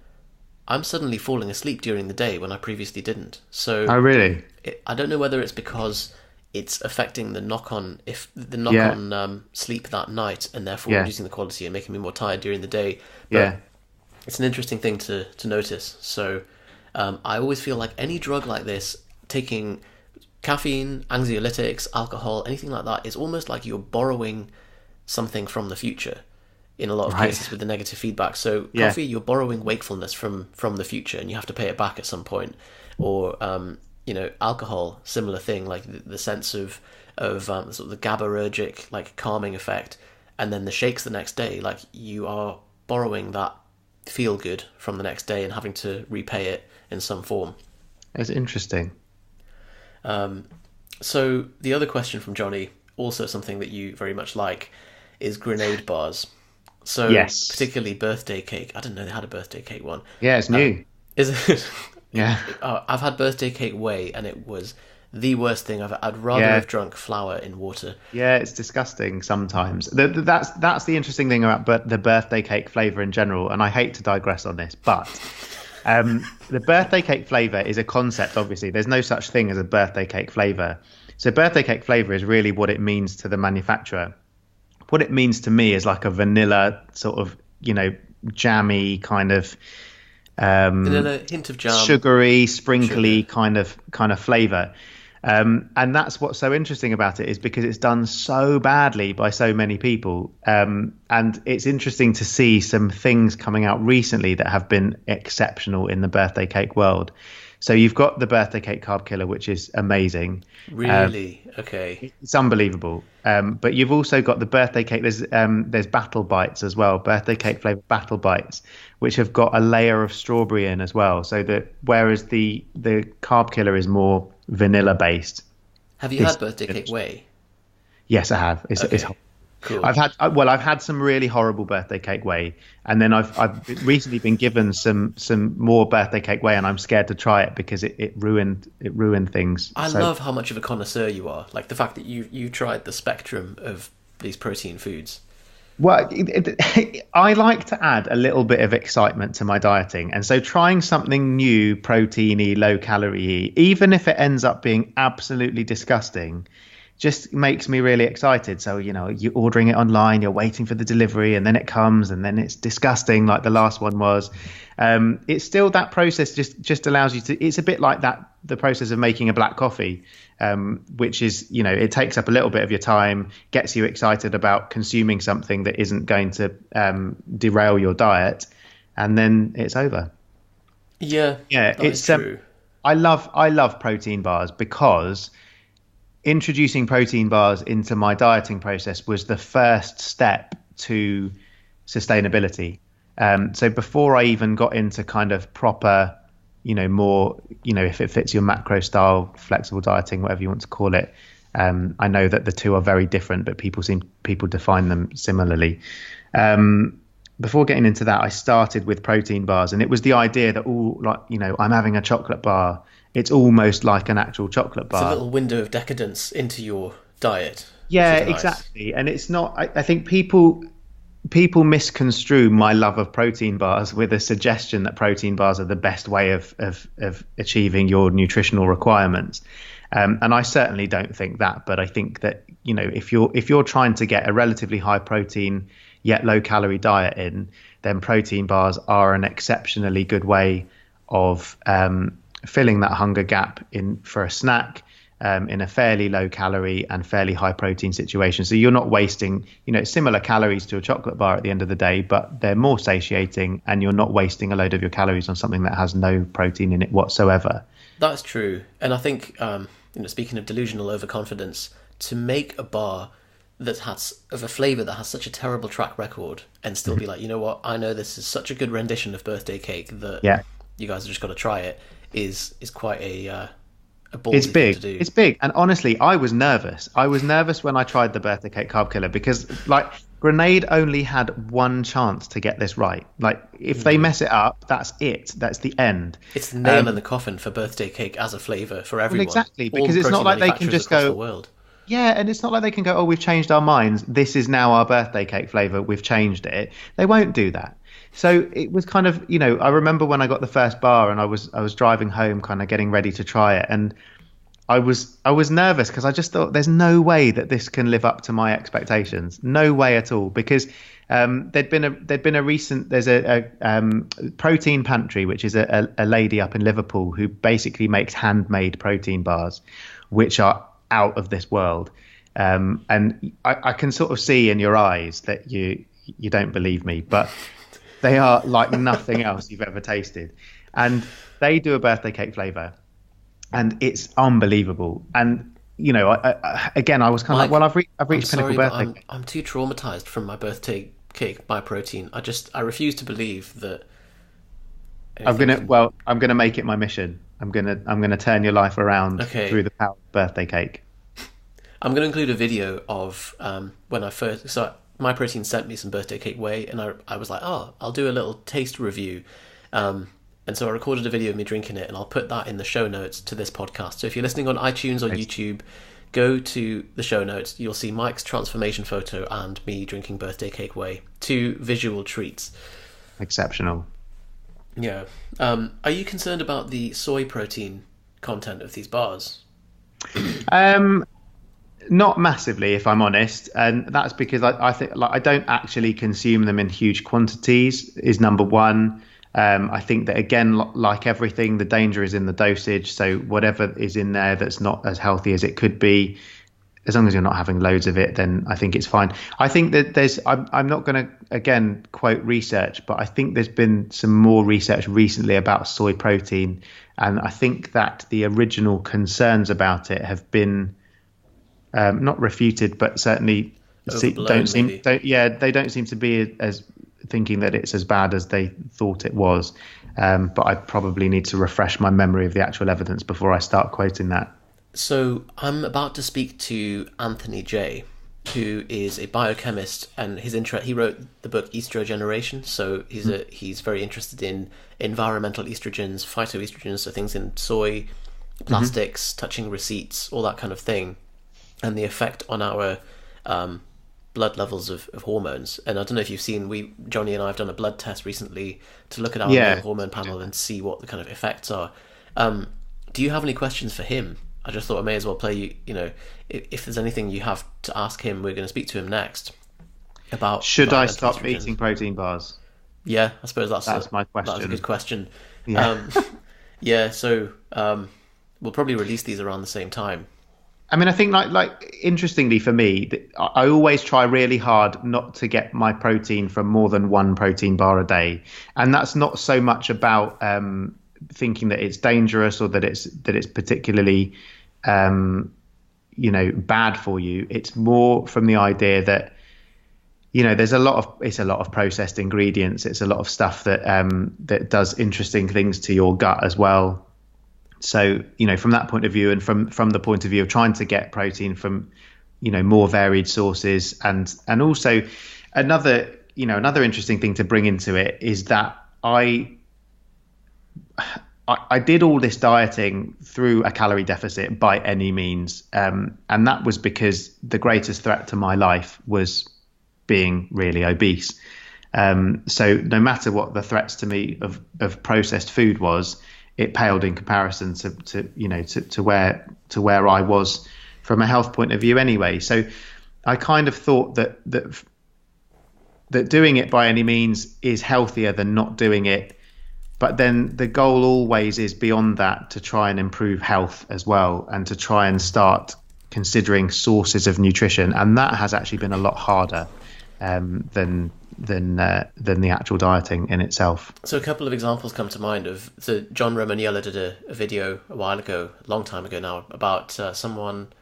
I'm suddenly falling asleep during the day when I previously didn't. So, oh really? I don't know whether it's because it's affecting the knock-on sleep that night, and therefore reducing the quality and making me more tired during the day. But it's an interesting thing to notice. So I always feel like any drug like this, taking caffeine, anxiolytics, alcohol, anything like that, is almost like you're borrowing something from the future. in a lot of cases with the negative feedback. So coffee, you're borrowing wakefulness from the future, and you have to pay it back at some point. Or alcohol, similar thing, like the sense of sort of the GABAergic, like, calming effect, and then the shakes the next day, like, you are borrowing that feel good from the next day and having to repay it in some form. It's interesting. So the other question from Johnny, also something that you very much like, is grenade bars. So yes, particularly birthday cake. I didn't know they had a birthday cake one. Yeah, it's new. Is it? Yeah. I've had birthday cake whey, and it was the worst thing I'd rather have drunk flour in water. Yeah, it's disgusting sometimes. That's the interesting thing about the birthday cake flavour in general, and I hate to digress on this, but the birthday cake flavour is a concept, obviously. There's no such thing as a birthday cake flavour. So birthday cake flavour is really what it means to the manufacturer. What it means to me is like a vanilla sort of, jammy kind of vanilla, hint of jam, sugary, sprinkly kind of flavour. And that's what's so interesting about it, is because it's done so badly by so many people. And it's interesting to see some things coming out recently that have been exceptional in the birthday cake world. So you've got the birthday cake carb killer, which is amazing. Really? Okay. It's unbelievable. But you've also got the birthday cake. There's Battle Bites as well, birthday cake flavored Battle Bites, which have got a layer of strawberry in as well. So that whereas the carb killer is more vanilla based. Have you had birthday cake whey? Yes, I have. It's cool. I've had some really horrible birthday cake whey, and then I've recently been given some more birthday cake whey, and I'm scared to try it because it ruined things. I love how much of a connoisseur you are. Like the fact that you tried the spectrum of these protein foods. Well, I like to add a little bit of excitement to my dieting, and so trying something new, proteiny, low calorie, even if it ends up being absolutely disgusting, just makes me really excited. So, you're ordering it online, you're waiting for the delivery, and then it comes, and then it's disgusting like the last one was. It's still that process just allows you to, it's a bit like the process of making a black coffee, which is, it takes up a little bit of your time, gets you excited about consuming something that isn't going to derail your diet, and then it's over. Yeah, it's true. I love protein bars because introducing protein bars into my dieting process was the first step to sustainability. So before I even got into kind of proper, more, if it fits your macro style, flexible dieting, whatever you want to call it. I know that the two are very different, but people define them similarly. Before getting into that, I started with protein bars, and it was the idea that I'm having a chocolate bar. It's almost like an actual chocolate bar. It's a little window of decadence into your diet. Yeah, exactly. And it's not. I think people misconstrue my love of protein bars with a suggestion that protein bars are the best way of achieving your nutritional requirements. And I certainly don't think that. But I think that if you're trying to get a relatively high protein yet low calorie diet in, then protein bars are an exceptionally good way of filling that hunger gap for a snack in a fairly low calorie and fairly high protein situation. So you're not wasting, similar calories to a chocolate bar at the end of the day, but they're more satiating, and you're not wasting a load of your calories on something that has no protein in it whatsoever. That's true. And I think, speaking of delusional overconfidence, to make a bar that has of a flavour that has such a terrible track record and still be like, you know what, I know this is such a good rendition of birthday cake that you guys have just got to try it, is quite a ballsy thing to do. It's big. And honestly, I was nervous. When I tried the birthday cake carb killer, because Grenade only had one chance to get this right. If they mess it up, that's it. That's the end. It's the nail in the coffin for birthday cake as a flavour for everyone. Well, exactly, because it's not like they can just go, world. Yeah, and it's not like they can go, oh, we've changed our minds. This is now our birthday cake flavour. We've changed it. They won't do that. So it was kind of, I remember when I got the first bar and I was driving home, kind of getting ready to try it, and I was nervous because I just thought there's no way that this can live up to my expectations. No way at all, because there's a Protein Pantry, which is a lady up in Liverpool who basically makes handmade protein bars, which are out of this world. And I can sort of see in your eyes that you don't believe me, but they are like nothing else you've ever tasted. And they do a birthday cake flavour, and it's unbelievable. And again, I was kind of Mike, like, well, I've I'm reached pinnacle sorry, but birthday cake. I'm too traumatized from my birthday cake by protein. I refuse to believe that anything I'm gonna make it my mission. I'm gonna turn your life around Okay. through the power of birthday cake. I'm going to include a video of when I first. So my protein sent me some birthday cake whey, and I was like, oh, I'll do a little taste review. And so I recorded a video of me drinking it, and I'll put that in the show notes to this podcast. So if you're listening on iTunes or YouTube, go to the show notes. You'll see Mike's transformation photo and me drinking birthday cake whey. 2 visual treats. Exceptional. Yeah. Are you concerned about the soy protein content of these bars? Not massively, if I'm honest, and that's because I think I don't actually consume them in huge quantities. Is number one. I think that again, like everything, the danger is in the dosage. So whatever is in there that's not as healthy as it could be, as long as you're not having loads of it, then I think it's fine. I think that I'm not going to again quote research, but I think there's been some more research recently about soy protein, and I think that the original concerns about it have been not refuted, but certainly they don't seem to be as thinking that it's as bad as they thought it was. But I probably need to refresh my memory of the actual evidence before I start quoting that. So I'm about to speak to Anthony J, who is a biochemist, and he wrote the book Estrogeneration. So he's very interested in environmental estrogens, phytoestrogens, so things in soy, plastics, touching receipts, all that kind of thing, and the effect on our blood levels of hormones. And I don't know if you've seen, Johnny and I have done a blood test recently to look at our male hormone panel and see what the kind of effects are. Do you have any questions for him? I just thought I may as well play you, if there's anything you have to ask him, we're going to speak to him next about... Should I stop eating protein bars? Yeah, I suppose that's my question. That's a good question. Yeah. So we'll probably release these around the same time. I mean, I think like interestingly for me, I always try really hard not to get my protein from more than 1 protein bar a day, and that's not so much about thinking that it's dangerous or that it's particularly bad for you. It's more from the idea that there's a lot of processed ingredients. It's a lot of stuff that does interesting things to your gut as well. So, from that point of view, and from the point of view of trying to get protein from, more varied sources, and also another interesting thing to bring into it is that I did all this dieting through a calorie deficit by any means, and that was because the greatest threat to my life was being really obese. So no matter what the threats to me of processed food was, it paled in comparison to where I was from a health point of view anyway. So I kind of thought that doing it by any means is healthier than not doing it. But then the goal always is beyond that, to try and improve health as well, and to try and start considering sources of nutrition. And that has actually been a lot harder than the actual dieting in itself. So a couple of examples come to mind so John Romaniello did a video a while ago, a long time ago now, about someone.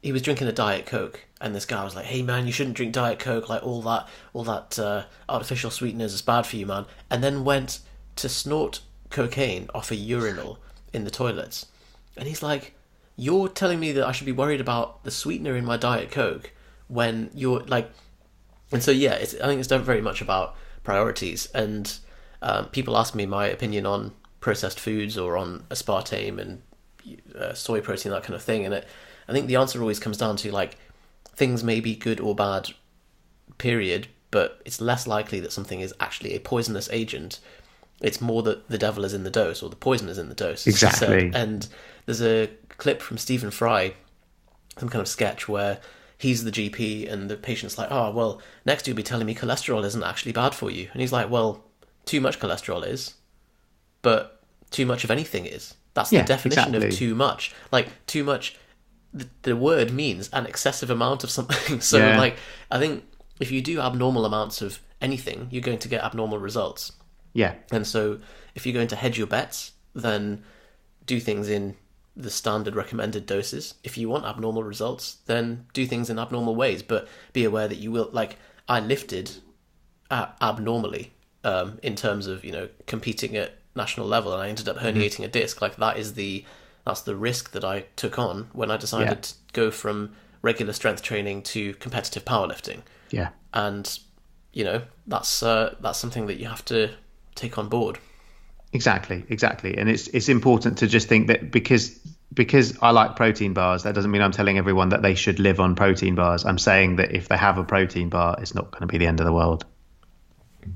He was drinking a Diet Coke, and this guy was like, "Hey man, you shouldn't drink Diet Coke. Like all that artificial sweeteners is bad for you, man." And then went to snort cocaine off a urinal in the toilets, and he's like, "You're telling me that I should be worried about the sweetener in my Diet Coke when you're like." And so, yeah, I think it's very much about priorities. And people ask me my opinion on processed foods or on aspartame and soy protein, that kind of thing. And I think the answer always comes down to, like, things may be good or bad, period, but it's less likely that something is actually a poisonous agent. It's more that the devil is in the dose, or the poison is in the dose. Exactly. And there's a clip from Stephen Fry, some kind of sketch where he's the GP and the patient's like, "Oh, well, next you'll be telling me cholesterol isn't actually bad for you." And he's like, "Well, too much cholesterol is, but too much of anything is." That's the definition of too much. Like, too much, the word means an excessive amount of something. So, like, I think if you do abnormal amounts of anything, you're going to get abnormal results. Yeah. And so if you're going to hedge your bets, then do things in the standard recommended doses. If you want abnormal results, then do things in abnormal ways, but be aware that you will, like, I lifted abnormally in terms of, competing at national level, and I ended up herniating a disc. Like, that's the risk that I took on when I decided to go from regular strength training to competitive powerlifting. Yeah. And, that's something that you have to take on board. Exactly. And it's important to just think that because I like protein bars, that doesn't mean I'm telling everyone that they should live on protein bars. I'm saying that if they have a protein bar, it's not going to be the end of the world.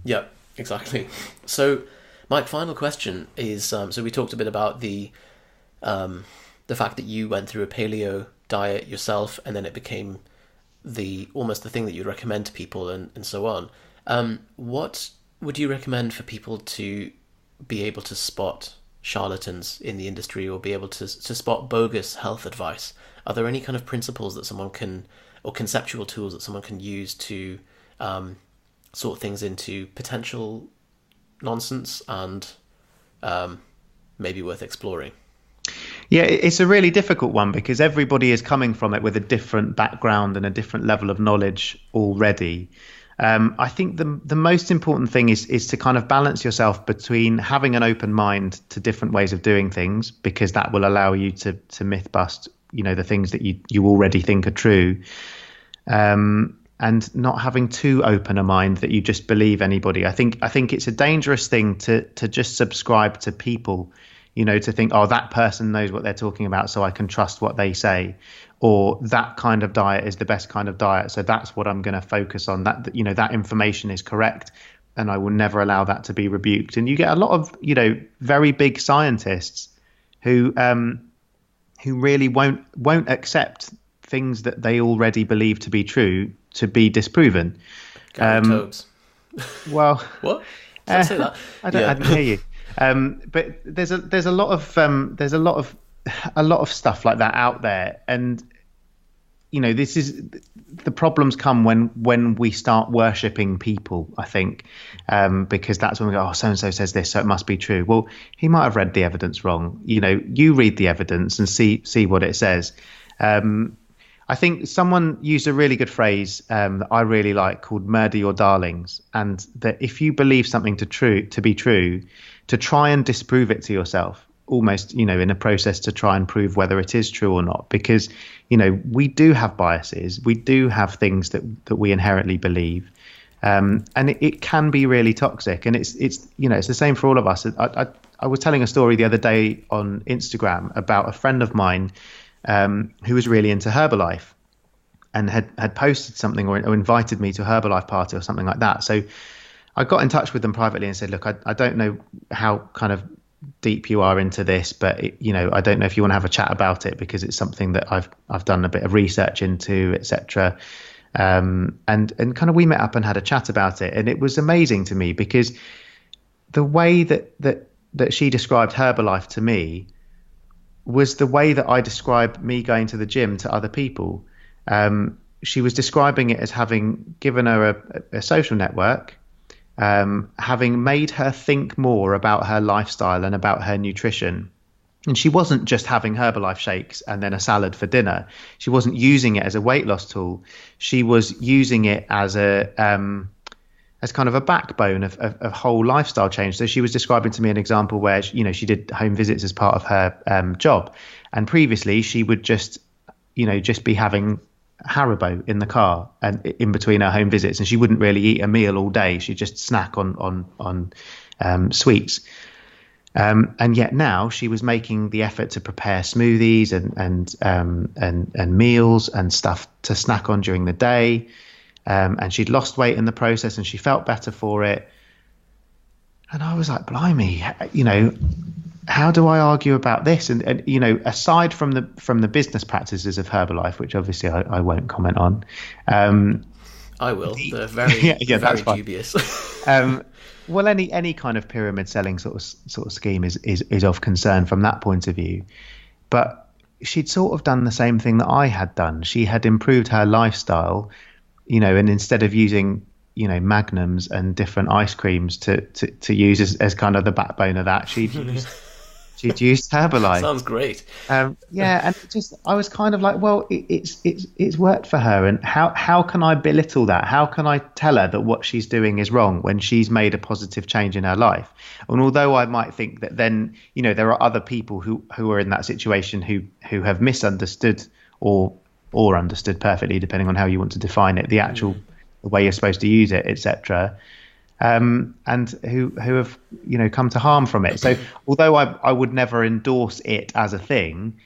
Yeah, exactly. So, Mike, final question is, so we talked a bit about the fact that you went through a paleo diet yourself, and then it became almost the thing that you'd recommend to people, and so on. What would you recommend for people to be able to spot charlatans in the industry, or be able to spot bogus health advice? Are there any kind of principles that someone can, or conceptual tools that someone can use to sort things into potential nonsense and maybe worth exploring? Yeah, it's a really difficult one because everybody is coming from it with a different background and a different level of knowledge already. I think the most important thing is to kind of balance yourself between having an open mind to different ways of doing things, because that will allow you to myth bust, the things that you already think are true, and not having too open a mind that you just believe anybody. I think it's a dangerous thing to just subscribe to people, to think, oh, that person knows what they're talking about, so I can trust what they say. Or that kind of diet is the best kind of diet, so that's what I'm going to focus on. That that information is correct, and I will never allow that to be rebuked. And you get a lot of very big scientists who really won't accept things that they already believe to be true to be disproven. Tobes. Well, what? Did I say that? I didn't hear you. But there's a lot of stuff like that out there, and this is the problems come when we start worshipping people, I think, because that's when we go, oh, so and so says this, so it must be true. Well, he might have read the evidence wrong. You read the evidence and see what it says. I think someone used a really good phrase that I really like, called "murder your darlings," and that if you believe something to be true, to try and disprove it to yourself, almost, in a process to try and prove whether it is true or not, because, we do have biases. We do have things that we inherently believe. And it can be really toxic. And it's the same for all of us. I was telling a story the other day on Instagram about a friend of mine who was really into Herbalife and had posted something or invited me to a Herbalife party or something like that. So I got in touch with them privately and said, look, I don't know how kind of deep you are into this, but I don't know if you want to have a chat about it, because it's something that I've done a bit of research into, etc. And kind of we met up and had a chat about it, and it was amazing to me because the way that she described Herbalife to me was the way that I describe me going to the gym to other people. She was describing it as having given her a social network, having made her think more about her lifestyle and about her nutrition. And she wasn't just having Herbalife shakes and then a salad for dinner. She wasn't using it as a weight loss tool. She was using it as as kind of a backbone of whole lifestyle change. So she was describing to me an example where she did home visits as part of her job, and previously she would just be having Haribo in the car and in between her home visits, and she wouldn't really eat a meal all day. She'd just snack on sweets. And yet now she was making the effort to prepare smoothies and meals and stuff to snack on during the day. And she'd lost weight in the process, and she felt better for it. And I was like, blimey, how do I argue about this? And aside from the business practices of Herbalife, which obviously I won't comment on. I will. They're very, very dubious. Well, any kind of pyramid selling sort of scheme is of concern from that point of view. But she'd sort of done the same thing that I had done. She had improved her lifestyle and instead of using, Magnums and different ice creams to use as kind of the backbone of that, she'd used Herbalife. Sounds great. Yeah, and I was kind of like, well, it's worked for her, and how can I belittle that? How can I tell her that what she's doing is wrong when she's made a positive change in her life? And although I might think that then, there are other people who are in that situation who have misunderstood or understood perfectly, depending on how you want to define it, the actual the way you're supposed to use it, etc. And who have come to harm from it. So although I would never endorse it as a thing,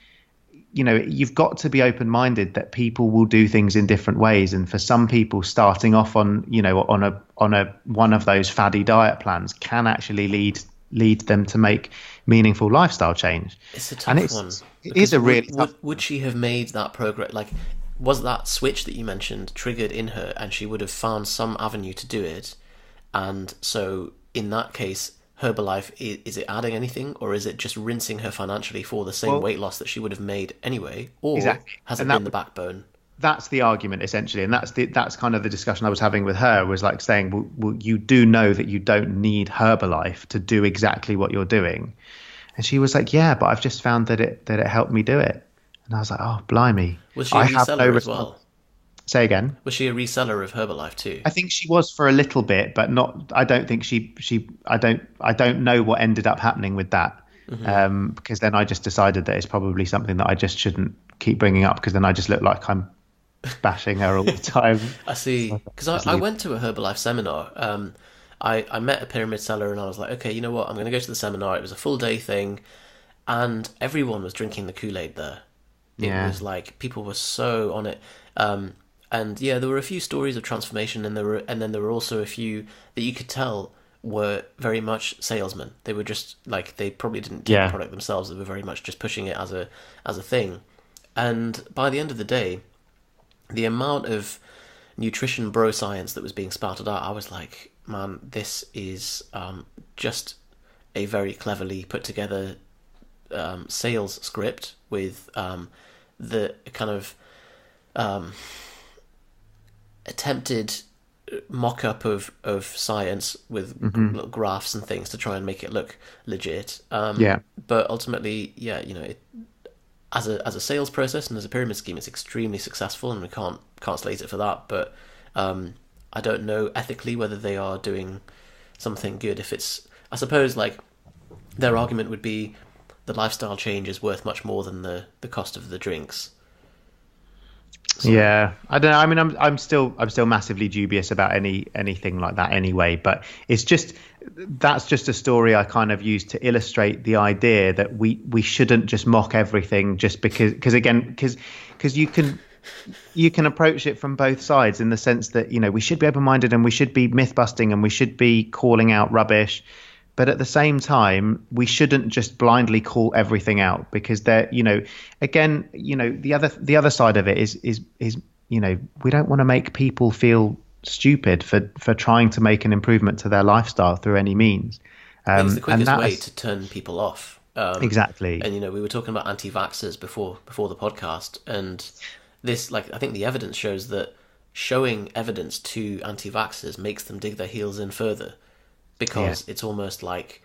you've got to be open-minded that people will do things in different ways, and for some people, starting off on one of those faddy diet plans can actually lead them to make meaningful lifestyle change. It's a tough one. It is a really tough. Would she have made that progress? Like, was that switch that you mentioned triggered in her, and she would have found some avenue to do it? And so, in that case, Herbalife, is it adding anything, or is it just rinsing her financially for the same weight loss that she would have made anyway? Or has it been the backbone? That's the argument, essentially, and that's kind of the discussion I was having with her, was like saying, well, you do know that you don't need Herbalife to do exactly what you're doing. And she was like, yeah, but I've just found that it helped me do it. And I was like, oh, blimey. Was she a reseller as well? Say again. Was she a reseller of Herbalife too? I think she was for a little bit, but not. I don't think I don't know what ended up happening with that. Because then I just decided that it's probably something that I just shouldn't keep bringing up, because then I just look like I'm bashing her all the time. I see. Because I went to a Herbalife seminar. I met a pyramid seller, and I was like, okay, you know what? I'm going to go to the seminar. It was a full day thing, and everyone was drinking the Kool-Aid there. It was like people were so on it. And yeah, there were a few stories of transformation, and then there were also a few that you could tell were very much salesmen. They were just like, they probably didn't take the product themselves. They were very much just pushing it as a thing. And by the end of the day, the amount of nutrition bro science that was being spouted out, I was like, man, this is just a very cleverly put together sales script with the kind of attempted mock-up of science with little graphs and things to try and make it look legit. But ultimately, as a sales process and as a pyramid scheme, it's extremely successful, and we can't slate it for that. But I don't know ethically whether they are doing something good. If it's, I suppose, like, their argument would be the lifestyle change is worth much more than the cost of the drinks. So. Yeah, I don't know. I mean, I'm still massively dubious about anything like that anyway. But that's just a story I kind of used to illustrate the idea that we shouldn't just mock everything just because you can approach it from both sides, in the sense that, we should be open-minded and we should be myth busting and we should be calling out rubbish. But at the same time, we shouldn't just blindly call everything out, because the other side of it is we don't want to make people feel stupid for trying to make an improvement to their lifestyle through any means. It's the quickest way to turn people off. Exactly. And we were talking about anti-vaxxers before the podcast, and this, like, I think the evidence shows that showing evidence to anti-vaxxers makes them dig their heels in further. Because it's almost like,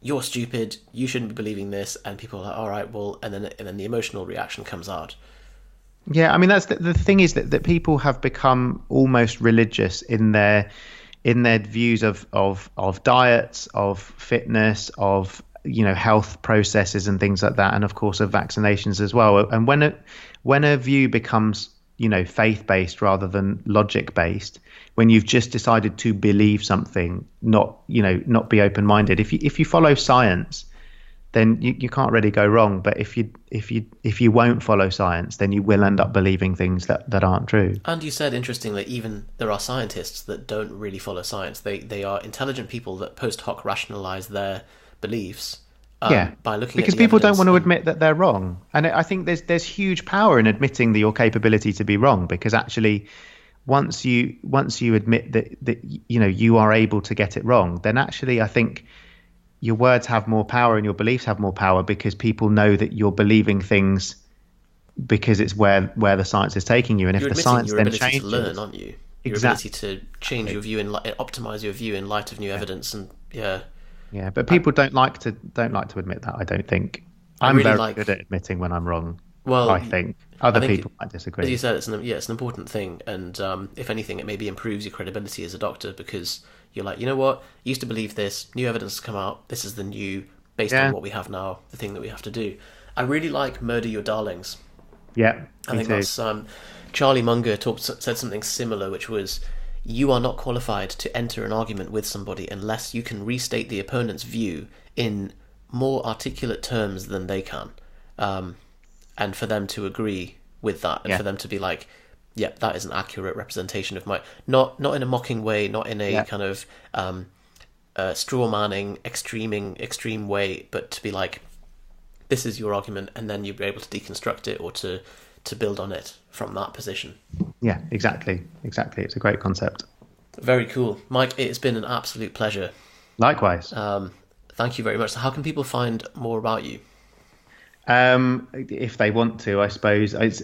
you're stupid, you shouldn't be believing this, and people are like, all right, well, and then the emotional reaction comes out. Yeah, I mean, that's the thing, is that people have become almost religious in their views of diets, of fitness, of health processes and things like that, and of course of vaccinations as well. And when a view becomes faith-based rather than logic-based, when you've just decided to believe something, not be open-minded. If you follow science, then you can't really go wrong. But if you won't follow science, then you will end up believing things that aren't true. And you said, interestingly, even there are scientists that don't really follow science. They are intelligent people that post hoc rationalize their beliefs. By looking because at the people don't evidence want to admit that they're wrong, and I think there's huge power in admitting your capability to be wrong, because actually once you admit that you are able to get it wrong, then actually I think your words have more power and your beliefs have more power, because people know that you're believing things because it's where the science is taking you. And You're if the admitting science your then ability changes, to learn, aren't you? Your exactly. ability to change your view and optimize your view in light of new evidence, and Yeah, but people don't like to admit that. I don't think. I I'm really very like. good at admitting when I'm wrong. Well, I think I other think people might as disagree. you said, it's an important thing, and if anything, it maybe improves your credibility as a doctor because you're like, you know what, used to believe this, new evidence has come out, this is the new, based on Yeah, what we have now, the thing that we have to do. I really like Murder Your Darlings. yeah, I me think too. that's Charlie Munger said something similar, which was, you are not qualified to enter an argument with somebody unless you can restate the opponent's view in more articulate terms than they can, and for them to agree with that, and Yeah, for them to be like, yep, that is an accurate representation of my, not in a mocking way, not in a yeah, kind of straw manning, extreme way, but to be like, this is your argument, and then you'll be able to deconstruct it or to build on it from that position. yeah. Exactly. It's a great concept. Very cool, Mike. It's been an absolute pleasure. Likewise. Thank you very much. So how can people find more about you? If they want to, I suppose it's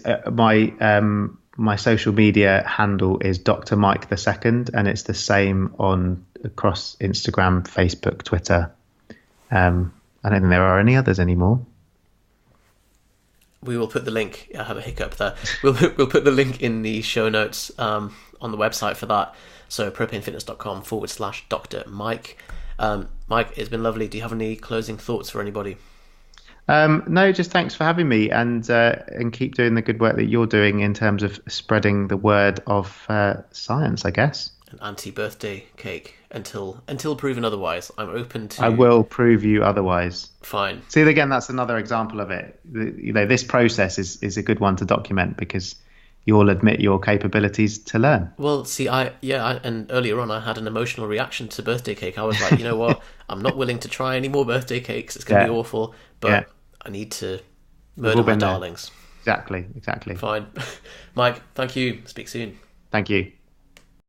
my social media handle is Dr. Mike the Second, and it's the same across Instagram, Facebook, Twitter. I don't think there are any others anymore. We will put the link. I have a hiccup there. We'll put the link in the show notes on the website for that. So propanefitness.com/Dr. Mike. Mike, it's been lovely. Do you have any closing thoughts for anybody? No, just thanks for having me, and keep doing the good work that you're doing in terms of spreading the word of science, I guess. An anti-birthday cake until proven otherwise. I'm open to. I will prove you otherwise. Fine. See, again, that's another example of it. This process is a good one to document because you all admit your capabilities to learn. Well, see, and earlier on I had an emotional reaction to birthday cake. I was like, you know what? I'm not willing to try any more birthday cakes. It's going to be awful, but I need to murder my darlings. Exactly. Fine. Mike, thank you. Speak soon. Thank you.